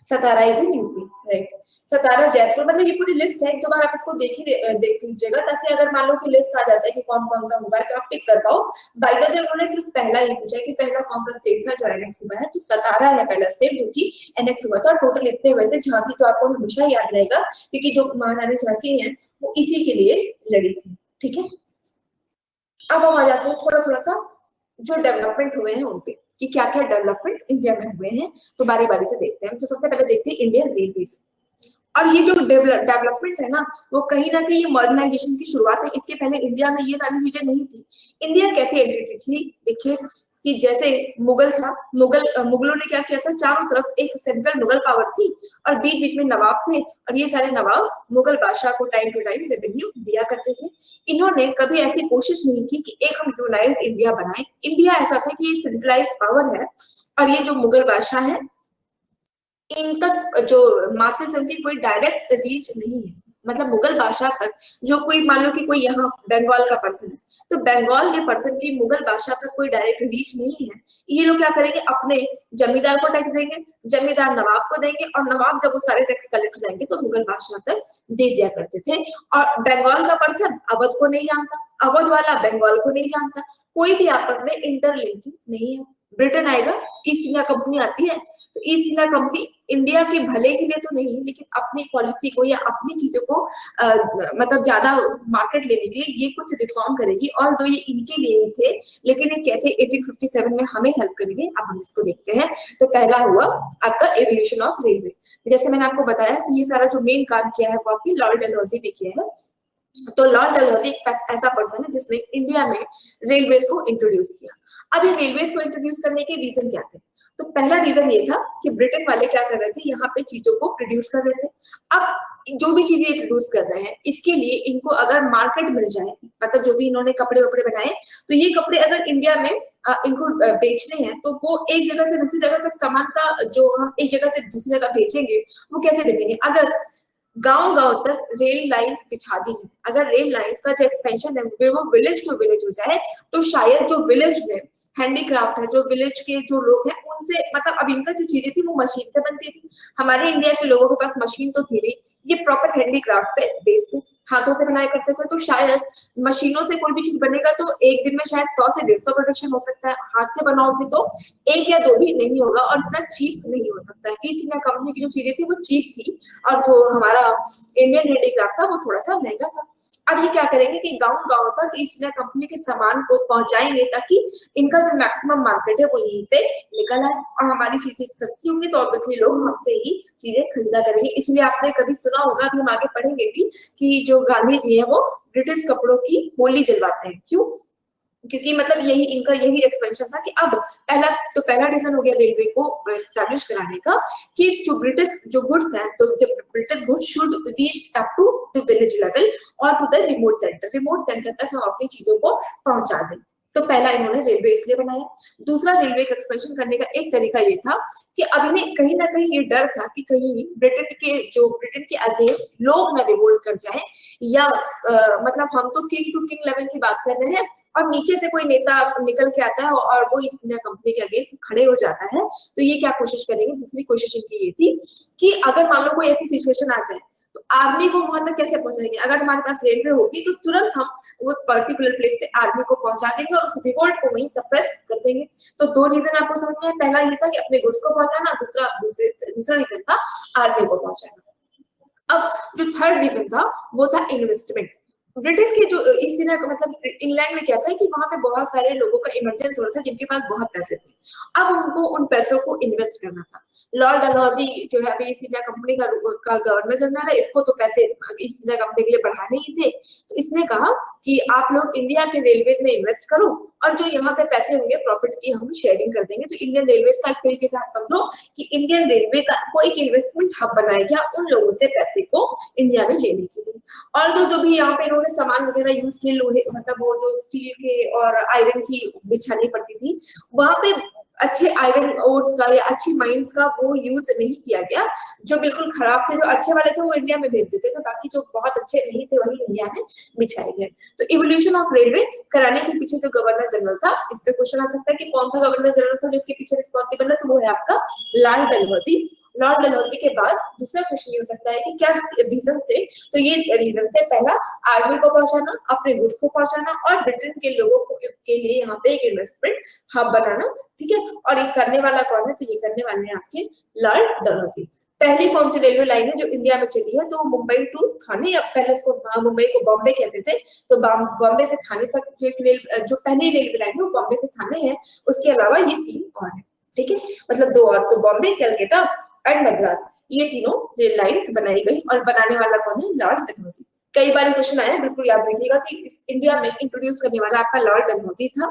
सतारा इज इन यूपी, राइट। सतारा जयपुर, मतलब ये पूरी लिस्ट है, एक दो बार आप इसको देख लीजिएगा ताकि अगर मान लो कि लिस्ट आ जाता है कि कौन कौन सा हुआ है तो आप टिक कर पाओ। बाय द वे उन्होंने सिर्फ पहला ही पूछा है कि पहला कौन सा स्टेट था जो एनेक्स हुआ है, तो सतारा है पहला स्टेट जो कि एनेक्स हुआ था। टोटल इतने हुए थे। झांसी तो आपको हमेशा याद रहेगा क्योंकि जो महारानी झांसी है वो इसी के लिए लड़ी थी। ठीक है, अब हम आ जाते हैं थोड़ा सा जो डेवलपमेंट हुए हैं उनपे कि क्या क्या डेवलपमेंट इंडिया में हुए हैं, तो बारी बारी से देखते हैं। तो सबसे पहले देखते हैं इंडियन रेलवेज। और ये जो डेवलपमेंट है ना वो कहीं ना कहीं मॉडर्नाइजेशन की शुरुआत है। इसके पहले इंडिया में ये सारी चीजें नहीं थी। इंडिया कैसे एंट्री थी, देखिए कि जैसे मुगल था, मुगलों ने क्या किया था, चारों तरफ एक सेंट्रल मुगल पावर थी और बीच बीच में नवाब थे, और ये सारे नवाब मुगल बादशाह को टाइम टू टाइम रेवेन्यू दिया करते थे। इन्होंने कभी ऐसी कोशिश नहीं की कि एक हम यूनाइट इंडिया बनाए। इंडिया ऐसा था कि ये सेंट्रलाइज्ड पावर है और ये जो मुगल बादशाह है इनका जो मासेस उनकी कोई डायरेक्ट रीच नहीं है, मतलब मुगल बादशाह तक जो कोई मान लो कि कोई यहाँ बंगाल का पर्सन है, तो बंगाल के पर्सन की मुगल बादशाह तक कोई डायरेक्ट रीच नहीं है। ये लोग क्या करेंगे, अपने जमींदार को टैक्स देंगे, जमींदार नवाब को देंगे, और नवाब जब वो सारे टैक्स कलेक्ट हो जाएंगे तो मुगल बादशाह तक दे दिया करते थे। और बंगाल का पर्सन अवध को नहीं जानता, अवध वाला बंगाल को नहीं जानता, कोई भी आपस में इंटरलिंकिंग नहीं है। ब्रिटेन आएगा, ईस्ट इंडिया कंपनी आती है, तो ईस्ट इंडिया कंपनी इंडिया के भले के लिए तो नहीं, लेकिन अपनी पॉलिसी को या अपनी चीजों को मतलब ज्यादा मार्केट लेने के लिए ये कुछ रिफॉर्म करेगी। और दो ये इनके लिए ही थे, लेकिन ये कैसे 1857 में हमें हेल्प करेंगे, अब हम इसको देखते हैं। तो पहला हुआ आपका एवोल्यूशन ऑफ रेलवे। जैसे मैंने आपको बताया कि ये सारा जो मेन काम किया है वो आपकी लॉर्ड डलहौजी ने किया है। तो लॉर्ड डलहौजी एक ऐसा पर्सन है जिसने इंडिया में रेलवेज को इंट्रोड्यूस किया। अब ये रेलवेज को इंट्रोड्यूस करने के रीजन क्या थे? तो पहला रीजन ये था कि ब्रिटेन वाले क्या कर रहे थे, यहाँ पे चीजों को प्रोड्यूस कर रहे थे। अब जो भी चीजें प्रोड्यूस कर रहे हैं, इसके लिए इनको अगर मार्केट मिल जाए, मतलब जो भी इन्होंने कपड़े वपड़े बनाए, तो ये कपड़े अगर इंडिया में इनको बेचने हैं, तो वो एक जगह से दूसरी जगह तक सामान का जो हम एक जगह से दूसरी जगह भेजेंगे, वो कैसे भेजेंगे? अगर गांव-गांव तक रेल लाइंस बिछा दी जाए, अगर रेल लाइंस का जो एक्सपेंशन है वो विलेज टू विलेज हो जाए, तो शायद जो विलेज में हैंडीक्राफ्ट है, जो विलेज के जो लोग हैं उनसे, मतलब अब इनका जो चीजें थी वो मशीन से बनती थी, हमारे इंडिया के लोगों के पास मशीन तो थी नहीं, ये प्रॉपर हैंडीक्राफ्ट पे बेस्ड थे, हाथों से बनाया करते थे। तो शायद मशीनों से कोई भी चीज बनेगा तो एक दिन में शायद 100 से 150 प्रोडक्शन हो सकता है, हाथ से बनाओगे तो एक या दो भी नहीं होगा, और इतना चीप नहीं हो सकता है। ईस्ट इंडिया कंपनी की जो चीजें थी वो चीप थी, और जो हमारा इंडियन हैंडीक्राफ्ट था वो थोड़ा सा महंगा था। अब ये क्या करेंगे कि गांव-गांव तक ईस्ट इंडिया कंपनी के सामान को पहुंचाएंगे, ताकि इनका जो मैक्सिमम मार्केट है वो यहीं पे निकल आए, और हमारी चीजें सस्ती होंगी तो ऑब्वियसली लोग हमसे ही चीजें खरीदा करेंगे। इसलिए आपने कभी सुना होगा, अभी हम आगे पढ़ेंगे भी, कि जो गांधी जी है वो ब्रिटिश कपड़ों की होली जलवाते हैं। क्यों? क्योंकि मतलब यही इनका यही एक्सपेंशन था कि अब पहला रीजन हो गया रेलवे को एस्टैब्लिश कराने का, कि जो ब्रिटिश जो गुड्स हैं, तो जब British goods should reach up to the village level और टू द रिमोट सेंटर तक हम अपनी चीजों को पहुंचा दें। तो पहला इन्होंने रेलवे इसलिए बनाया। दूसरा, रेलवे का एक्सपेंशन करने का एक तरीका ये था कि अब इन्हें कहीं ना कहीं ये डर था कि कहीं ब्रिटेन के अगेंस्ट लोग ना रिवोल्ट कर जाएं, या मतलब हम तो किंग टू किंग लेवल की बात कर रहे हैं, और नीचे से कोई नेता निकल के आता है और वो ईस्ट इंडिया कंपनी के अगेंस्ट खड़े हो जाता है, तो ये क्या कोशिश करेंगे? दूसरी कोशिश इनकी ये थी कि अगर मान लो कोई ऐसी सिचुएशन आ जाए, तो आर्मी को वहां तक कैसे पहुंचाएंगे? अगर हमारे पास रेलवे होगी तो तुरंत हम उस पर्टिकुलर प्लेस पे आर्मी को पहुंचा देंगे और उस रिवोल्ट को वहीं सप्रेस कर देंगे। तो दो रीजन आपको समझ में आए, पहला ये था कि अपने गुड्स को पहुंचाना, दूसरा रीजन था आर्मी को पहुंचाना। अब जो थर्ड रीजन था वो था इन्वेस्टमेंट। ब्रिटेन के जो इस तरह का मतलब इंग्लैंड में क्या था कि वहां पे बहुत सारे लोगों का इमरजेंसी हो रहा था, जिनके पास बहुत पैसे थे, अब उनको उन पैसों को इन्वेस्ट करना था। लॉर्ड डलहौजी जो है अभी ईस्ट इंडिया कंपनी का गवर्नर जनरल है, इसको तो पैसे ईस्ट इंडिया कंपनी के लिए बढ़ाने ही थे, तो इसने कहा कि आप लोग इंडिया के रेलवेज में इन्वेस्ट करो, और जो यहाँ से पैसे होंगे प्रॉफिट की हम शेयरिंग कर देंगे। तो इंडियन रेलवेज का एक तरीके से आप समझो कि इंडियन रेलवे का कोई इन्वेस्टमेंट हब बनाया गया उन लोगों से पैसे को इंडिया में लेने के लिए। और जो भी यहाँ पे इन्होंने सामान वगैरह यूज किए, लोहे मतलब वो जो स्टील के और आयरन की बिछानी पड़ती थी, वहां पे अच्छे आयरन ओर्स का या अच्छी माइंस का वो यूज नहीं किया गया। जो बिल्कुल खराब थे, जो अच्छे वाले थे वो इंडिया में भेज देते थे, बाकी जो बहुत अच्छे नहीं थे वही इंडिया में बिछाए गए। तो इवोल्यूशन ऑफ रेलवे कराने के पीछे जो गवर्नर जनरल था, इस पे क्वेश्चन आ सकता है कि कौन सा गवर्नर जनरल था जिसके पीछे रिस्पॉन्सिबल है, तो वो है आपका लॉर्ड डलहौजी। लॉर्ड डलहौजी के बाद दूसरा क्वेश्चन ये हो सकता है कि क्या रीजन थे, तो ये रीजन थे, पहला आर्मी को पहुंचाना, अपने गुड्स को पहुंचाना, और ब्रिटेन के लोगों के लिए यहाँ पे एक इन्वेस्टमेंट हब बनाना, ठीक है। और ये करने वाला कौन है? तो ये करने वाले हैं आपके लॉर्ड डलहौजी। पहली कौन सी रेलवे लाइन है जो इंडिया में चली है? तो मुंबई टू थाने, या पहले इसको मुंबई को बॉम्बे कहते थे, तो बॉम्बे से थाने तक जो पहली रेलवे लाइन है वो बॉम्बे से थाने है, उसके अलावा ये 3 और है, ठीक है, मतलब 2 और, तो बॉम्बे, कलकत्ता एंड मद्रास, ये तीनों रेल लाइंस बनाई गई, और बनाने वाला कौन है? लॉर्ड डलहौजी। कई बार क्वेश्चन आया, बिल्कुल याद रखिएगा कि इस इंडिया में इंट्रोड्यूस करने वाला आपका लॉर्ड डलहौजी था।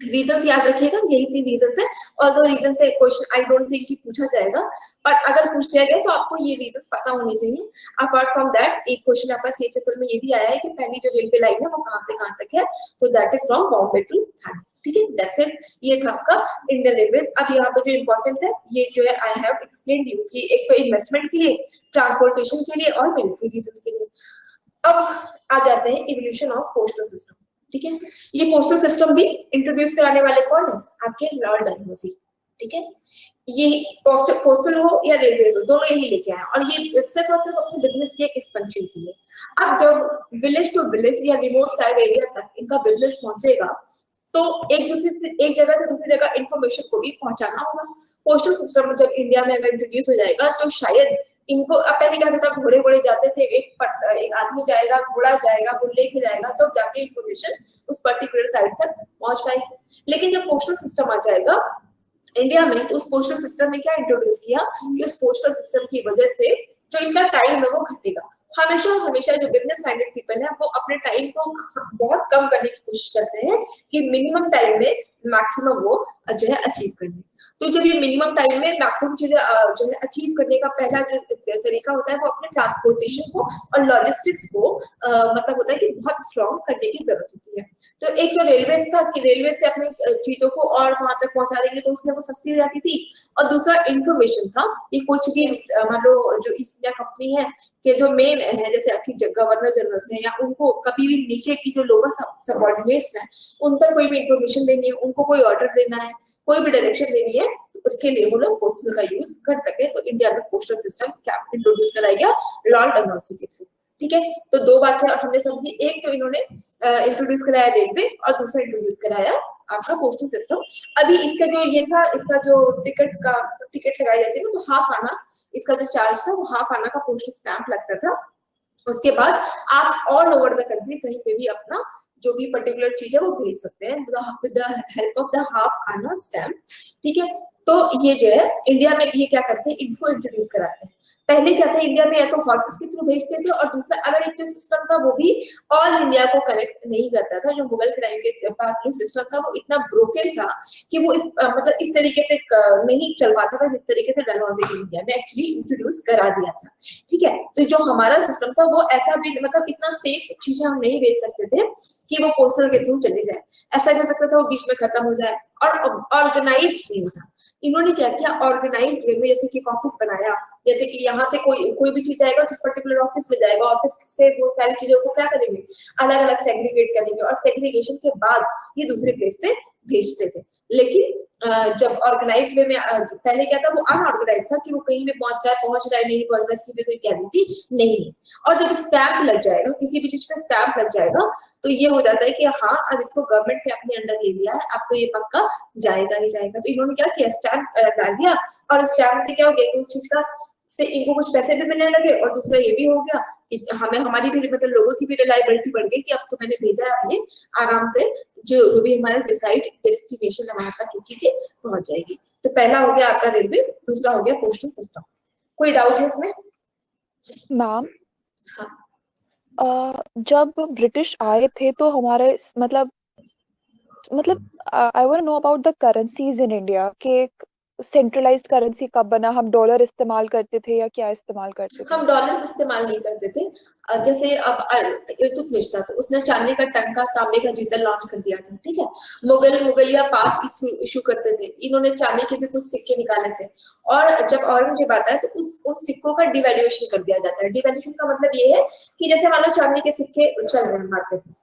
रीजन याद रखिएगा, यही 3 रीजन है, और 2 रीजन से क्वेश्चन आई डोंट थिंक कि पूछा जाएगा, पर अगर पूछ लिया गया तो आपको ये रीजन पता होने चाहिए। अपार्ट फ्रॉम दैट एक क्वेश्चन आपका CHSL में ये भी आया है कि पहली जो रेलवे लाइन है वो कहां से कहां तक है, तो that is from Bombay to Thane. ठीक है, दैट्स इट। ये था आपका इंडियन रेलवेज। अब यहाँ पे जो इंपॉर्टेंस है ये जो है आई हैव एक्सप्लेन्ड यू कि एक तो इन्वेस्टमेंट के लिए, ट्रांसपोर्टेशन के लिए और मिलिट्री रीजन के लिए। अब आ जाते हैं इवोल्यूशन ऑफ पोस्टल सिस्टम। ठीक है, ये पोस्टल सिस्टम भी इंट्रोड्यूस कराने वाले कौन है? आपके लॉर्ड डलहौजी। ठीक है, ये पोस्टल हो या रेलवे हो, दोनों यही लेके आए और ये सिर्फ और सिर्फ अपने बिजनेस के एक्सपेंशन के लिए। अब जब विलेज टू विलेज या रिमोट साइड एरिया तक इनका बिजनेस पहुंचेगा तो एक दूसरे से, एक जगह से दूसरी जगह इंफॉर्मेशन को भी पहुंचाना होगा। पोस्टल सिस्टम जब इंडिया में अगर इंट्रोड्यूस हो जाएगा तो शायद इनको, अब पहले क्या था, घोड़े घोड़े जाते थे, एक आदमी जाएगा, घोड़ा जाएगा, वो लेके जाएगा, तो जाके इंफॉर्मेशन उस पर्टिकुलर साइड तक पहुंच पाएगी। लेकिन जब पोस्टल सिस्टम आ जाएगा इंडिया में तो उस पोस्टल सिस्टम में क्या इंट्रोड्यूस किया कि उस पोस्टल सिस्टम की वजह से जो इनका टाइम है वो घटेगा। हमेशा हमेशा जो बिजनेस माइंडेड पीपल है वो अपने टाइम को बहुत कम करने की कोशिश करते हैं कि मिनिमम टाइम में मैक्सिमम वो जो है अचीव करने। तो जब ये मिनिमम टाइम में मैक्सिमम चीजें जो है अचीव करने का पहला जो तरीका होता है वो अपने ट्रांसपोर्टेशन को और लॉजिस्टिक्स को मतलब होता है कि बहुत स्ट्रॉन्ग करने की जरूरत होती है। तो एक जो रेलवे था कि रेलवे से अपने चीजों को और वहां तक पहुंचा देंगे तो उसमें वो सस्ती हो जाती थी। और दूसरा इंफॉर्मेशन था कि कुछ भी मान लो जो ईस्ट इंडिया कंपनी है कि जो मेन है जैसे आपकी गवर्नर जनरल है या उनको कभी भी नीचे की जो लोअर सबऑर्डिनेट्स हैं उन तक कोई भी इंफॉर्मेशन देनी है, उनको कोई ऑर्डर देना है, कोई भी डायरेक्शन देनी है, उसके लिए वो लोग पोस्टल का यूज कर सके। तो इंडिया में पोस्टल सिस्टम क्या इंट्रोड्यूस कराया गया? लॉर्ड डलहौजी के थ्रू। ठीक है, तो दो बातें हमने समझी, एक तो इन्होंने इंट्रोड्यूस कराया रेलवे और दूसरा इंट्रोड्यूस कराया आपका पोस्टल सिस्टम। अभी इसका जो ये था, इसका जो टिकट लगाई जाती है ना, तो हाफ आना इसका जो चार्ज था वो हाफ आना का पोस्टल स्टैंप लगता था। उसके बाद आप ऑल ओवर द कंट्री कहीं पे भी अपना जो भी पर्टिकुलर चीज है वो भेज सकते हैं with the help of the half आना स्टैम्प। ठीक है, तो ये जो है इंडिया में ये क्या करते हैं, इसको इंट्रोड्यूस कराते हैं। पहले क्या था, इंडिया में या तो हॉर्सेस के थ्रू भेजते थे और दूसरा अगर एक जो सिस्टम था वो भी ऑल इंडिया को कनेक्ट नहीं करता था। जो मुगल टाइम के पास जो सिस्टम था वो इतना ब्रोकन था कि वो मतलब इस तरीके से नहीं चल पाता था जिस तरीके से डलहौजी इंडिया में एक्चुअली इंट्रोड्यूस करा दिया था। ठीक है, तो जो हमारा सिस्टम था वो ऐसा भी मतलब इतना सेफ चीजें हम नहीं भेज सकते थे कि वो पोस्टल के थ्रू चली जाए। ऐसा भी हो सकता था वो बीच में खत्म हो जाए और ऑर्गेनाइज्ड नहीं था। इन्होंने क्या किया, ऑर्गेनाइज्ड वे में जैसे कि ऑफिस बनाया, जैसे कि यहाँ से कोई भी चीज जाएगा किस पर्टिकुलर ऑफिस में जाएगा, ऑफिस से वो सारी चीजों को क्या करेंगे, अलग अलग सेग्रीगेट करेंगे और सेग्रीगेशन के बाद ये दूसरे प्लेस पे भेजते थे। लेकिन जब ऑर्गेनाइज वे में पहले क्या था, वो अनऑर्गेनाइज था कि वो कहीं में पहुंच रहा है नहीं पहुंच रहा है, इसकी भी कोई गारंटी नहीं है। और जब स्टैंप लग जाएगा, किसी भी चीज का स्टैंप लग जाएगा तो ये हो जाता है कि हाँ अब इसको गवर्नमेंट ने अपने अंडर ले लिया है, अब तो ये पक्का जाएगा ही जाएगा। तो इन्होंने क्या किया, स्टैंप डाल दिया और स्टैंप से क्या हो गया, उस चीज का से इनको कुछ पैसे भी मिलने लगे और दूसरा ये भी हो गया कि हमें हमारी भी मतलब लोगों की भी रिलायबिलिटी बढ़ गई कि अब तो मैंने भेजा है, अब ये आराम से जो भी हमारा डिसाइड डेस्टिनेशन है वहां तक चीजें पहुंच जाएगी। तो पहला हो गया आपका रेलवे, दूसरा हो गया पोस्टल सिस्टम। कोई डाउट है इसमें? मैम, हाँ, जब ब्रिटिश आए थे तो हमारे मतलब I want know about the currencies in India कि सेंट्रलाइज्ड करेंसी कब बना, हम डॉलर इस्तेमाल करते थे या क्या इस्तेमाल करते थे? हम डॉलर इस्तेमाल नहीं करते थे। जैसे अब इल्तुतमिश था तो उसने चांदी का टंका तांबे का जीतल लॉन्च कर दिया था। ठीक है, मुगलिया पास इशू करते थे, इन्होंने चांदी के भी कुछ सिक्के निकाले थे। और जब औरंगजेब आता है तो उन सिक्कों का डिवैल्यूएशन कर दिया जाता है। डिवैल्यूएशन का मतलब ये है कि जैसे मान लो चांदी के सिक्के चल रहे हैं मार्केट में,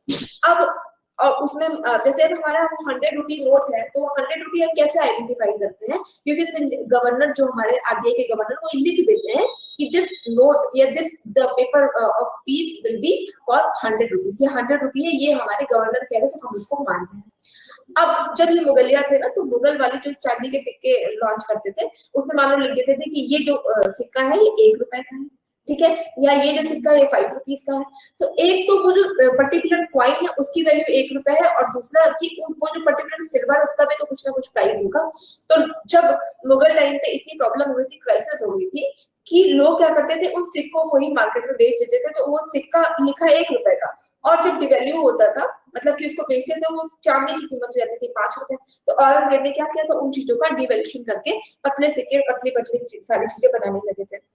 अब और उसमें जैसे हमारा 100 रुपी नोट है तो 100 रुपी हम कैसे आइडेंटिफाई करते हैं, क्योंकि इसमें गवर्नर जो हमारे आरबीआई के गवर्नर वो लिख देते हैं कि दिस नोट या this the paper of peace will be cost 100 rupees. ये 100 रुपी है, ये हमारे गवर्नर कह रहे हैं तो हम उसको मान रहे हैं। अब जब ये मुगलिया थे ना तो मुगल वाले जो चांदी के सिक्के लॉन्च करते थे उसमें मान लो लिख देते थे कि ये जो सिक्का है ये 1 रुपए का है, ठीक है, या ये जो सिक्का है 5 रुपीज का है। तो एक तो वो जो पर्टिकुलर क्वाइन है उसकी वैल्यू 1 रुपए है और दूसरा कि वो जो पर्टिकुलर सिल्वर उसका भी तो कुछ ना कुछ प्राइस होगा। तो जब मुगल टाइम पे इतनी प्रॉब्लम हुई थी, क्राइसिस हो गई थी कि लोग क्या करते थे, उन सिक्कों को ही मार्केट में बेच देते थे। तो वो सिक्का लिखा 1 रुपए का और जब डिवैल्यू होता था मतलब कि उसको बेचते थे वो चांदी की कीमत हो जाती थी 5 रुपए। तो औरंगजेब ने क्या किया, तो उन चीजों का डिवैल्यूएशन करके पतले सिक्के पतली पतली सारी चीजें बनाने लगे थे।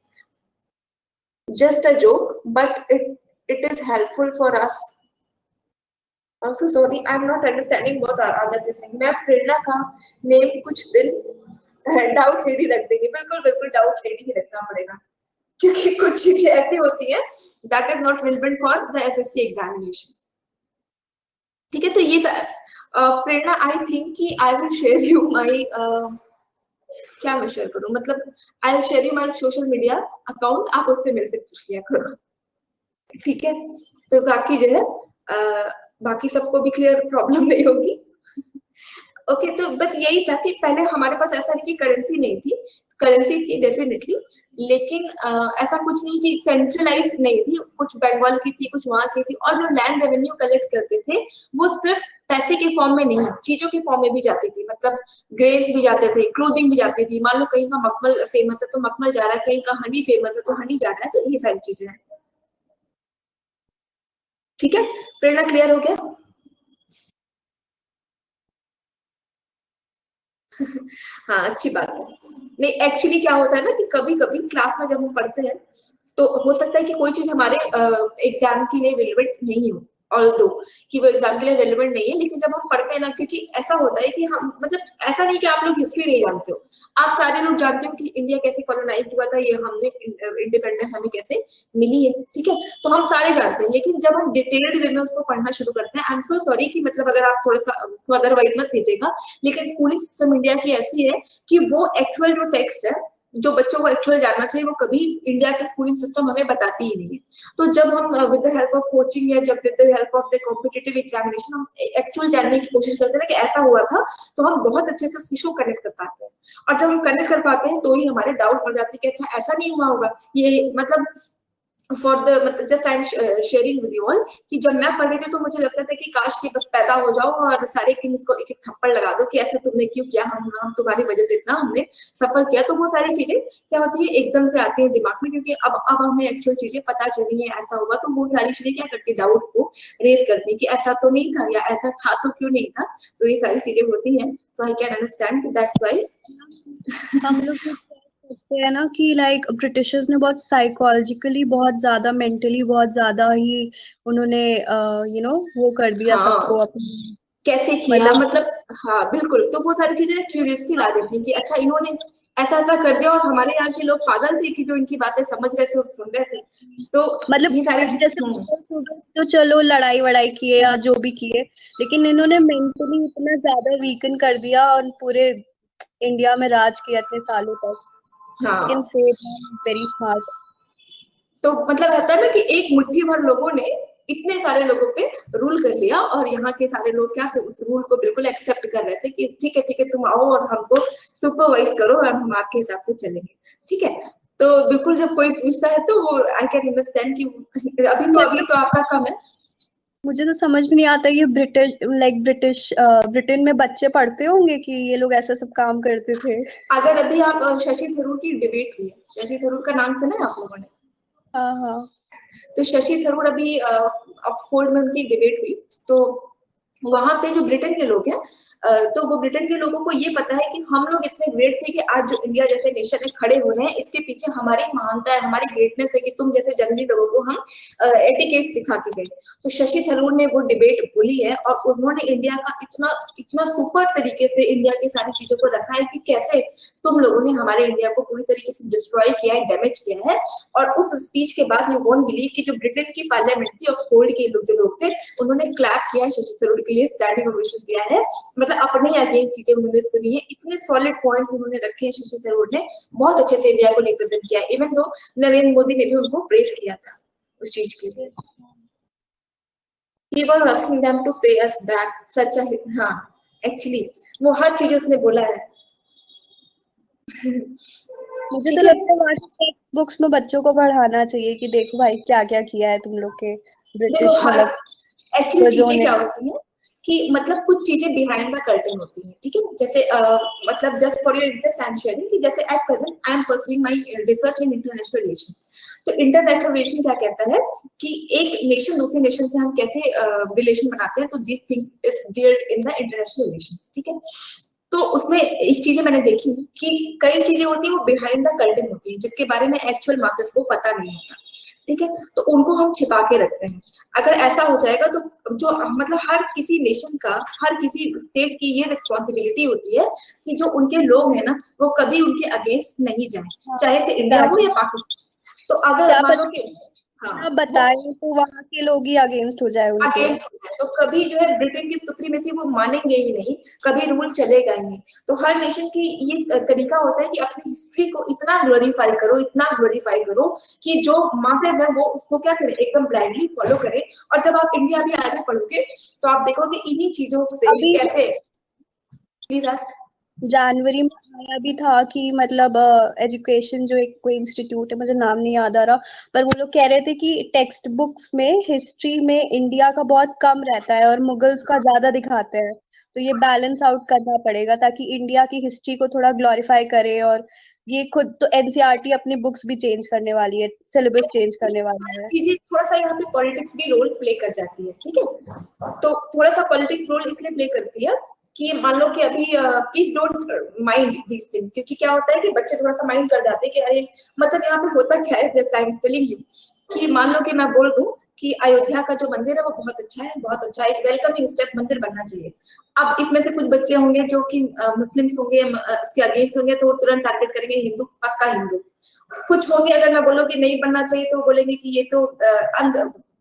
Just a joke, but it is helpful for us Also sorry, I'm not understanding what others is saying. मैं प्रेरणा का नेम कुछ दिन डाउट लेडी रख देंगे, बिल्कुल बिल्कुल डाउट लेडी ही रखना पड़ेगा, क्योंकि कुछ चीजें ऐसी होती हैं that is not relevant for the SSC examination. ठीक है, तो ये प्रेरणा आई थिंक कि आई विल शेयर यू माई क्या मैं शेयर करूं, मतलब आई will share you my social media account, आप उससे मेरे से पूछ लिया करो, ठीक है, तो ताकि जो है बाकी सबको भी क्लियर प्रॉब्लम नहीं होगी। ओके तो बस यही था कि पहले हमारे पास ऐसा नहीं कि करेंसी नहीं थी, करेंसी थी डेफिनेटली, लेकिन ऐसा कुछ नहीं कि सेंट्रलाइज नहीं थी, कुछ बंगाल की थी, कुछ वहां की थी, और जो लैंड रेवेन्यू कलेक्ट करते थे वो सिर्फ पैसे के फॉर्म में नहीं, चीजों के फॉर्म में भी जाती थी, मतलब ग्रेव्स भी जाते थे, क्लोथिंग भी जाती थी, मान लो कहीं का मखमल फेमस है तो मखमल जा रहा है, कहीं का हनी फेमस है तो हनी जा रहा है, तो ये सारी चीजें हैं। ठीक है, प्रेरणा क्लियर हो गया? हाँ अच्छी बात है। नहीं एक्चुअली क्या होता है ना कि कभी कभी क्लास में जब हम पढ़ते हैं तो हो सकता है कि कोई चीज हमारे एग्जाम के लिए रिलेवेंट नहीं हो, ऑल्दो कि वो एग्जाम के लिए रेलेवेंट नहीं है, लेकिन जब हम पढ़ते हैं ना, क्योंकि ऐसा होता है कि हम मतलब ऐसा नहीं कि आप लोग हिस्ट्री नहीं जानते हो, आप सारे लोग जानते हो कि इंडिया कैसे कॉलोनाइज हुआ था, ये हमने इंडिपेंडेंस हमें कैसे मिली है, ठीक है, तो हम सारे जानते हैं, लेकिन जब हम डिटेल्ड वे में उसको पढ़ना शुरू करते हैं, आई एम सो सॉरी कि मतलब अगर आप थोड़ा सा तो अदरवाइज मत लीजिएगा, लेकिन स्कूलिंग सिस्टम इंडिया की ऐसी है कि वो एक्चुअल जो टेक्स्ट है जो बच्चों को एक्चुअल जानना चाहिए वो कभी इंडिया के स्कूलिंग सिस्टम हमें बताती ही नहीं है। तो जब हम with the help of coaching या जब with the help of the competitive examination हम एक्चुअल जानने की कोशिश करते हैं कि ऐसा हुआ था, तो हम बहुत अच्छे से उस चीज को कनेक्ट कर पाते हैं, और जब हम कनेक्ट कर पाते हैं तो ही हमारे डाउट्स बढ़ जाते हैं कि अच्छा ऐसा नहीं हुआ होगा, ये मतलब फॉर द मतलब just I am sharing with you all कि जब मैं पढ़ रही थी तो मुझे लगता था कि काश कि बस पैदा हो जाओ और सारे किंग्स को एक एक थप्पड़ लगा दो कि ऐसे तुमने क्यों किया, हम तुम्हारी वजह से इतना हमने सफर किया, तो वो सारी चीजें क्या होती है एकदम से आती है दिमाग में, क्योंकि अब हमें एक्चुअल चीजें पता चली है ऐसा हुआ, तो वो सारी चीजें क्या करती है डाउट्स को रेज करती है कि ऐसा तो नहीं था या ऐसा था तो क्यों नहीं था, तो ये सारी चीजें होती हैं, so I can understand that's why हम लोग भी कहते हैं ना कि लाइक ब्रिटिशर्स ने बहुत साइकोलॉजिकली बहुत ज्यादा मेंटली बहुत ज्यादा ही उन्होंने वो कर दिया सबको हाँ अपनी कैसे किया मतलब, हाँ बिल्कुल, तो वो सारी चीजें क्यूरियोसिटी ला देती हैं कि अच्छा इन्होंने ऐसा ऐसा कर दिया, और हमारे यहाँ के लोग पागल थे कि जो इनकी बातें समझ रहे थे और सुन रहे थे, तो मतलब ये सारी जैसे चीजें तो चलो लड़ाई वड़ाई किए या जो भी किए, लेकिन इन्होंने मेंटली इतना ज्यादा वीकन कर दिया और पूरे इंडिया में राज किया इतने सालों तक। कैन हाँ, से वेरी स्मार्ट। तो मतलब रहता है ना कि एक मुट्ठी भर लोगों ने इतने सारे लोगों पे रूल कर लिया, और यहाँ के सारे लोग क्या थे उस रूल को बिल्कुल एक्सेप्ट कर रहे थे कि ठीक है तुम आओ और हमको सुपरवाइज करो और हम आपके हिसाब से चलेंगे, ठीक है, तो बिल्कुल जब कोई पूछता है तो वो आई कैन अंडरस्टैंड कि अभी तो आपका कम है। मुझे तो समझ में नहीं आता ये ब्रिटिश ब्रिटेन में बच्चे पढ़ते होंगे कि ये लोग ऐसा सब काम करते थे। अगर अभी आप शशि थरूर की डिबेट हुई है, शशि थरूर का नाम सुना है आप लोगों ने? हाँ हाँ। तो शशि थरूर अभी ऑक्सफोर्ड में उनकी डिबेट हुई, तो वहां पे जो ब्रिटेन के लोग हैं तो वो ब्रिटेन के लोगों को ये पता है कि हम लोग इतने ग्रेट थे कि आज जो इंडिया जैसे नेशन में खड़े हो रहे हैं, इसके पीछे हमारी महानता है, हमारी ग्रेटनेस है कि तुम जैसे जंगली लोगों को हम एटिकेट सिखा के गए। तो शशि थरूर ने वो डिबेट बोली है और उन्होंने इंडिया का इतना इतना सुपर तरीके से इंडिया की सारी चीजों को रखा है कि कैसे तुम लोगों ने हमारे इंडिया को पूरी तरीके से डिस्ट्रॉय किया है, डैमेज किया है। और उस स्पीच के बाद यू वोंट बिलीव कि जो ब्रिटेन की पार्लियामेंट थी ऑक्सफोर्ड के लोग जो लोग थे उन्होंने क्लैप किया शशि थरूर के लिए, स्टैंडिंग ओवेशन दिया है, मतलब अपने अगेंस्ट चीजें उन्होंने सुनी है, इतने सॉलिड पॉइंट्स उन्होंने रखे हैं शशि थरूर ने, बहुत अच्छे से इंडिया को रिप्रेजेंट किया, इवन दो नरेंद्र मोदी ने भी उनको प्रेज किया था उस चीज के लिए। He was asking them to pay us back such a हाँ एक्चुअली वो हर चीज उसने बोला है। मुझे तो ठीक है, लगता है वहाँ टेक्स्ट बुक्स में बच्चों को पढ़ाना चाहिए कि देखो भाई क्या क्या किया है तुम लोग के देखो ब्रिटिश हर मतलब एक्चुअली जो चीजें ने। क्या होती हैं कि मतलब कुछ चीजें बिहाइंड द कर्टन होती हैं, ठीक है, जैसे मतलब just for your interest I am sharing कि जैसे at present I am pursuing my research in international relation. तो इंटरनेशनल रिलेशन क्या कहता है कि एक नेशन दूसरे नेशन से हम कैसे रिलेशन बनाते हैं, तो this things is dealt in the international relations, ठीक है। तो उसमें एक चीजें मैंने देखी कि कई चीजें होती है वो बिहाइंड द कर्टन होती है जिसके बारे में एक्चुअल मासेस को पता नहीं होता, ठीक है, तो उनको हम छिपा के रखते हैं। अगर ऐसा हो जाएगा तो जो मतलब हर किसी नेशन का, हर किसी स्टेट की ये रिस्पॉन्सिबिलिटी होती है कि जो उनके लोग हैं ना वो कभी उनके अगेंस्ट नहीं जाए, हाँ, चाहे से इंडिया हो या पाकिस्तान। तो अगर मान लो कि हाँ बताएं तो वहां के लोग ही अगेंस्ट हो जाए उनके। अगेंस्ट हो जाए तो कभी जो है ब्रिटेन की सुप्रीमेसी वो मानेंगे ही नहीं, कभी रूल चलेगा ही नहीं। तो हर नेशन की ये तरीका होता है कि अपनी हिस्ट्री को इतना ग्लोरीफाई करो, इतना ग्लोरीफाई करो कि जो मासेज है वो उसको क्या करे, एकदम ब्लाइंडली फॉलो करे। और जब आप इंडिया भी आगे पढ़ोगे तो आप देखोगे इन्हीं चीजों से अभी कैसे। Please ask. जनवरी में आया भी था कि मतलब एजुकेशन जो एक कोई इंस्टीट्यूट है, मुझे नाम नहीं याद आ रहा, पर वो लोग कह रहे थे कि टेक्स्ट बुक्स में हिस्ट्री में इंडिया का बहुत कम रहता है और मुगल्स का ज्यादा दिखाते हैं। तो ये बैलेंस आउट करना पड़ेगा ताकि इंडिया की हिस्ट्री को थोड़ा ग्लोरीफाई करे। और ये खुद तो एनसीईआरटी अपनी बुक्स भी चेंज करने वाली है, सिलेबस चेंज करने वाली है। चीजें थोड़ा सा यहाँ पे पॉलिटिक्स भी रोल प्ले कर जाती है, ठीक है। तो थोड़ा सा पॉलिटिक्स रोल इसलिए प्ले करती है कि मान लो कि अभी please don't mind this things, क्योंकि क्या होता है कि बच्चे थोड़ा सा माइंड कर जाते हैं कि अरे मतलब यहाँ पे होता क्या है। Just I am telling you कि मान लो कि मैं बोल दूं कि अयोध्या का जो मंदिर है वो बहुत अच्छा है, बहुत अच्छा है, एक वेलकमिंग स्टेप मंदिर बनना चाहिए। अब इसमें से कुछ बच्चे होंगे जो कि मुस्लिम्स होंगे, उसके अगेंस्ट होंगे, तो वो तुरंत टारगेट करेंगे हिंदू, पक्का हिंदू। कुछ होंगे अगर मैं बोलूं कि नहीं बनना चाहिए तो बोलेंगे कि ये तो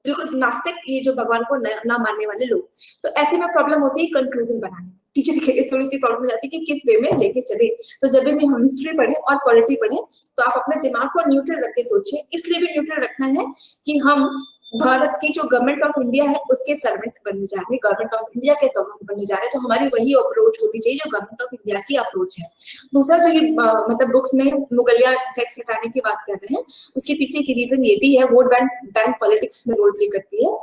बिल्कुल नास्तिक, ये जो भगवान को ना मानने वाले लोग। तो ऐसे में प्रॉब्लम होती है कंक्लूजन बनाने में, टीचर के लिए थोड़ी सी प्रॉब्लम हो जाती है कि किस वे में लेके चले। तो जब भी हम हिस्ट्री पढ़े और पॉलिटी पढ़े तो आप अपने दिमाग को न्यूट्रल रख के सोचिए। इसलिए भी न्यूट्रल रखना है कि हम भारत की जो गवर्नमेंट ऑफ इंडिया है उसके सर्वेंट बनने जा रहे हैं, गवर्नमेंट ऑफ इंडिया के सर्वेंट बनने जा रहे हैं। तो हमारी वही अप्रोच होनी चाहिए जो गवर्नमेंट ऑफ इंडिया की अप्रोच है। दूसरा जो ये मतलब बुक्स में मुगलिया टैक्स हटाने की बात कर रहे हैं, उसके पीछे की रीजन ये भी है, वोट बैंक पॉलिटिक्स में रोल प्ले करती है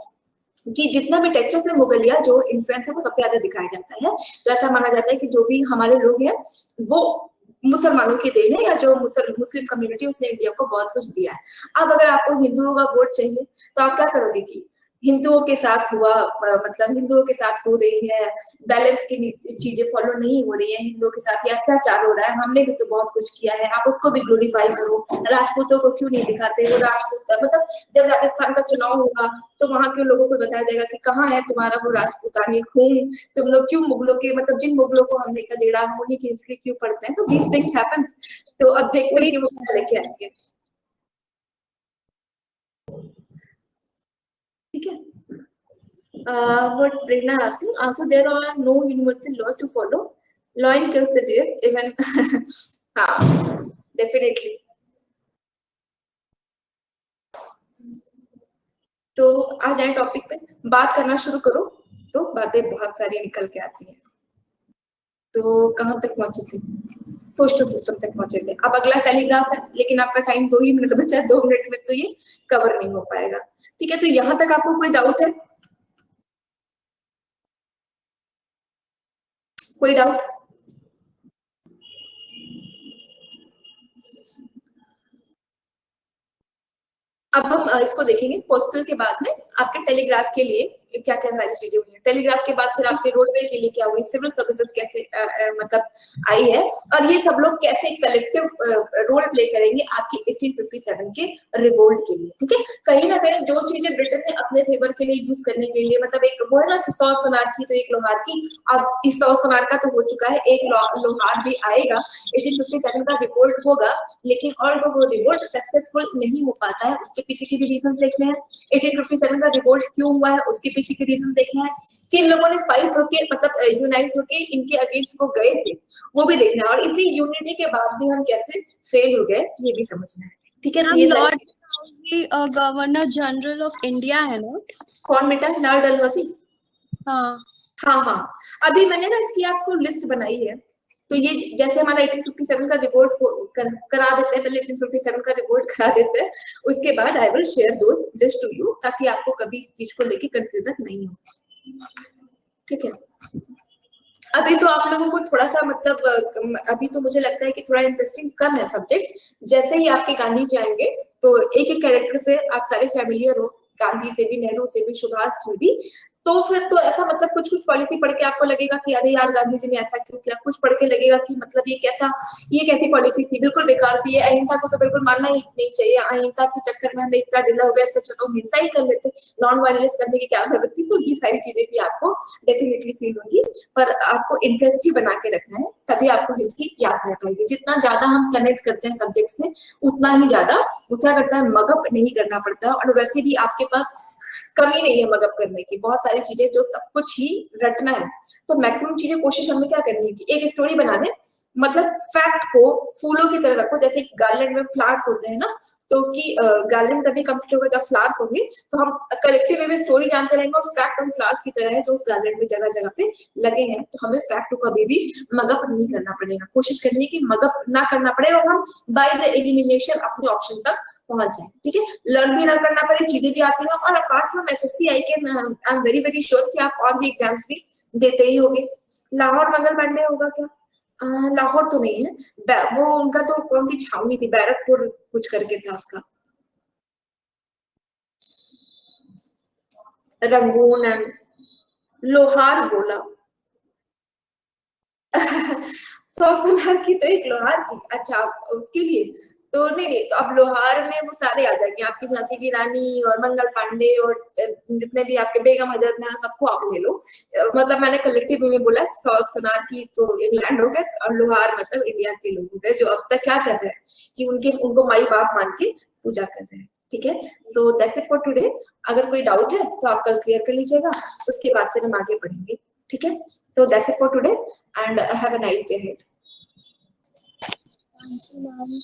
कि जितना भी टेक्सट्स में मुगलिया जो इन्फ्लुएंस है वो सबसे ज्यादा दिखाया जाता है। तो ऐसा माना जाता है कि जो भी हमारे लोग हैं वो मुसलमानों की देन है, या जो मुस्लिम कम्युनिटी उसने इंडिया को बहुत कुछ दिया है। अब अगर आपको हिंदुओं का वोट चाहिए तो आप क्या करोगे कि हिंदुओं के साथ हुआ, मतलब हिंदुओं के साथ हो रही है, बैलेंस की चीजें फॉलो नहीं हो रही है, हिंदुओं के साथ ये अत्याचार हो रहा है, हमने भी तो बहुत कुछ किया है, आप उसको भी ग्लोरीफाई करो। राजपूतों को क्यों नहीं दिखाते, वो राजपूत मतलब जब राजस्थान का चुनाव होगा तो वहां के लोगों को बताया जाएगा कि कहाँ है तुम्हारा वो राजपूतानी खून, तुम लोग क्यों मुगलों के मतलब जिन मुगलों को हमने खदेड़ा हम उन्हीं की हिस्ट्री क्यों पढ़ते हैं। तो दीस थिंग्स हैपेंस। तो अब देखते हैं कि वो क्या लेके आएंगे, ठीक है। What Prerna asking? Also, there are no universal law to follow. Lion kills the deer. Even, हाँ, definitely. तो आ जाए टॉपिक पे, बात करना शुरू करो तो बातें बहुत सारी निकल के आती हैं। तो कहाँ तक पहुंचे थे? पोस्टल सिस्टम तक पहुंचे थे। अब अगला टेलीग्राफ है, लेकिन आपका टाइम 2 ही मिनट बचा है, 2 मिनट में तो ये कवर नहीं हो पाएगा, ठीक है। तो यहाँ तक आपको कोई डाउट है? कोई डाउट? अब हम इसको देखेंगे। पोस्टल के बाद में आपके टेलीग्राफ के लिए क्या क्या सारी चीजें हुई है। टेलीग्राफ के बाद फिर आपके रोडवे के लिए क्या हुई, सिविल सर्विसेज कैसे मतलब आई है, और ये सब लोग कैसे कलेक्टिव रोल प्ले करेंगे आपकी 1857 के रिवोल्ट के लिए, ठीक है। कहीं ना कहीं जो चीजें ब्रिटेन ने अपने फेवर के लिए यूज करने के लिए, मतलब एक वो है ना 100 सोनार की तो एक लोहार की, अब इस 100 सोनार का तो हो चुका है, एक लोहार भी आएगा, 1857 का रिवोल्ट होगा। लेकिन और तो वो रिवोल्ट सक्सेसफुल नहीं हो पाता है, उसके पीछे के भी रीजन देखने हैं। 1857 का रिवोल्ट क्यों हुआ है उसके पीछे के रीजन देखना है। किन लोगों ने फाइट होके मतलब यूनाइट होके इनके अगेंस्ट वो गए थे वो भी देखना है, और इसी यूनिटी के बाद भी हम कैसे फेल हो गए ये भी समझना है, ठीक है। तो ये गवर्नर जनरल ऑफ इंडिया है ना? कौन बेटा? Lord Dalhousie. हाँ हाँ हाँ, अभी मैंने ना इसकी आपको लिस्ट बनाई है। तो ये जैसे हमारा 1857 का रिपोर्ट करा देते हैं, पहले 1857 का रिपोर्ट करा देते हैं, उसके बाद I will share those list to you, ताकि आपको कभी इस चीज को लेके कंफ्यूजन नहीं हो, ठीक है। अभी तो आप लोगों को थोड़ा सा मतलब अभी तो मुझे लगता है कि थोड़ा इंटरेस्टिंग कम है सब्जेक्ट। जैसे ही आपके गांधी जी आएंगे तो एक एक कैरेक्टर से आप सारे फैमिलियर हो, गांधी से भी, नेहरू से भी, सुभाष से भी। तो फिर तो ऐसा मतलब कुछ कुछ पॉलिसी पढ़ के आपको लगेगा कि अरे यार गांधी जी ने ऐसा क्यों किया, कुछ पढ़ के लगेगा कि मतलब ये कैसी पॉलिसी थी, बिल्कुल बेकार थी, ये अहिंसा को तो बिल्कुल मानना ही नहीं चाहिए, अहिंसा के चक्कर में हमें इतना ढीला हो गया, इससे अच्छा तो हिंसा ही कर लेते, नॉन वायलेंस करने की क्या जरूरत थी। तो ये सारी चीजें भी आपको डेफिनेटली फील होगी, पर आपको इंटरेस्ट ही बना के रखना है, तभी आपको हिस्ट्री याद रह पाएगी। जितना ज्यादा हम कनेक्ट करते हैं सब्जेक्ट से, उतना ही ज्यादा क्या करता है, मगअप नहीं करना पड़ता है। और वैसे भी आपके पास कमी नहीं है मगअप करने की, बहुत सारी चीजें जो सब कुछ ही रटना है, तो मैक्सिमम चीजें कोशिश हमें क्या करनी है कि एक स्टोरी बनाने, मतलब फैक्ट को फूलों की तरह रखो, जैसे गार्लैंड में फ्लावर्स होते हैं ना, तो कि गार्लैंड तभी कंप्लीट होगा जब फ्लावर्स होंगे, तो हम कलेक्टिव वे में स्टोरी जानते रहेंगे और फैक्ट उन फ्लावर्स की तरह है जो उस गार्लैंड में जगह जगह पे लगे हैं। तो हमें फैक्ट को कभी भी मगअप नहीं करना पड़ेगा, कोशिश करनी है कि मगअप ना करना पड़े और हम बाय द एलिमिनेशन अपने ऑप्शन तक पहुंच जाए। ठीक है, लर्न भी ना करना पड़े, चीजें भी आती हैं। और apart from SSC I can I am very very sure कि आप और भी एग्जाम्स भी देते ही होंगे। लाहौर मंगल पांडे होगा क्या? लाहौर तो नहीं है, वो उनका तो कौन सी छावनी थी, बैरकपुर कुछ करके था उसका, रंगून एंड लोहार बोला। सोनार की तो एक लोहार थी, अच्छा उसके लिए तो नहीं, तो अब लोहार में वो सारे आ जाएंगे, आपकी झांसी की रानी और मंगल पांडे और जितने भी आपके बेगम हजरत में सबको आप ले लो। मतलब मैंने कलेक्टिव में बोला, सोनार की तो इंग्लैंड हो गया और लोहार मतलब इंडिया के लोग हो गए, जो अब तक क्या कर रहे हैं कि उनको माई बाप मान के पूजा कर रहे हैं। ठीक है, so that's it for today. अगर कोई डाउट है तो आप कल क्लियर कर लीजिएगा, उसके बाद फिर हम आगे बढ़ेंगे। ठीक है, so that's it for today and have a nice day ahead. Thank you, ma'am.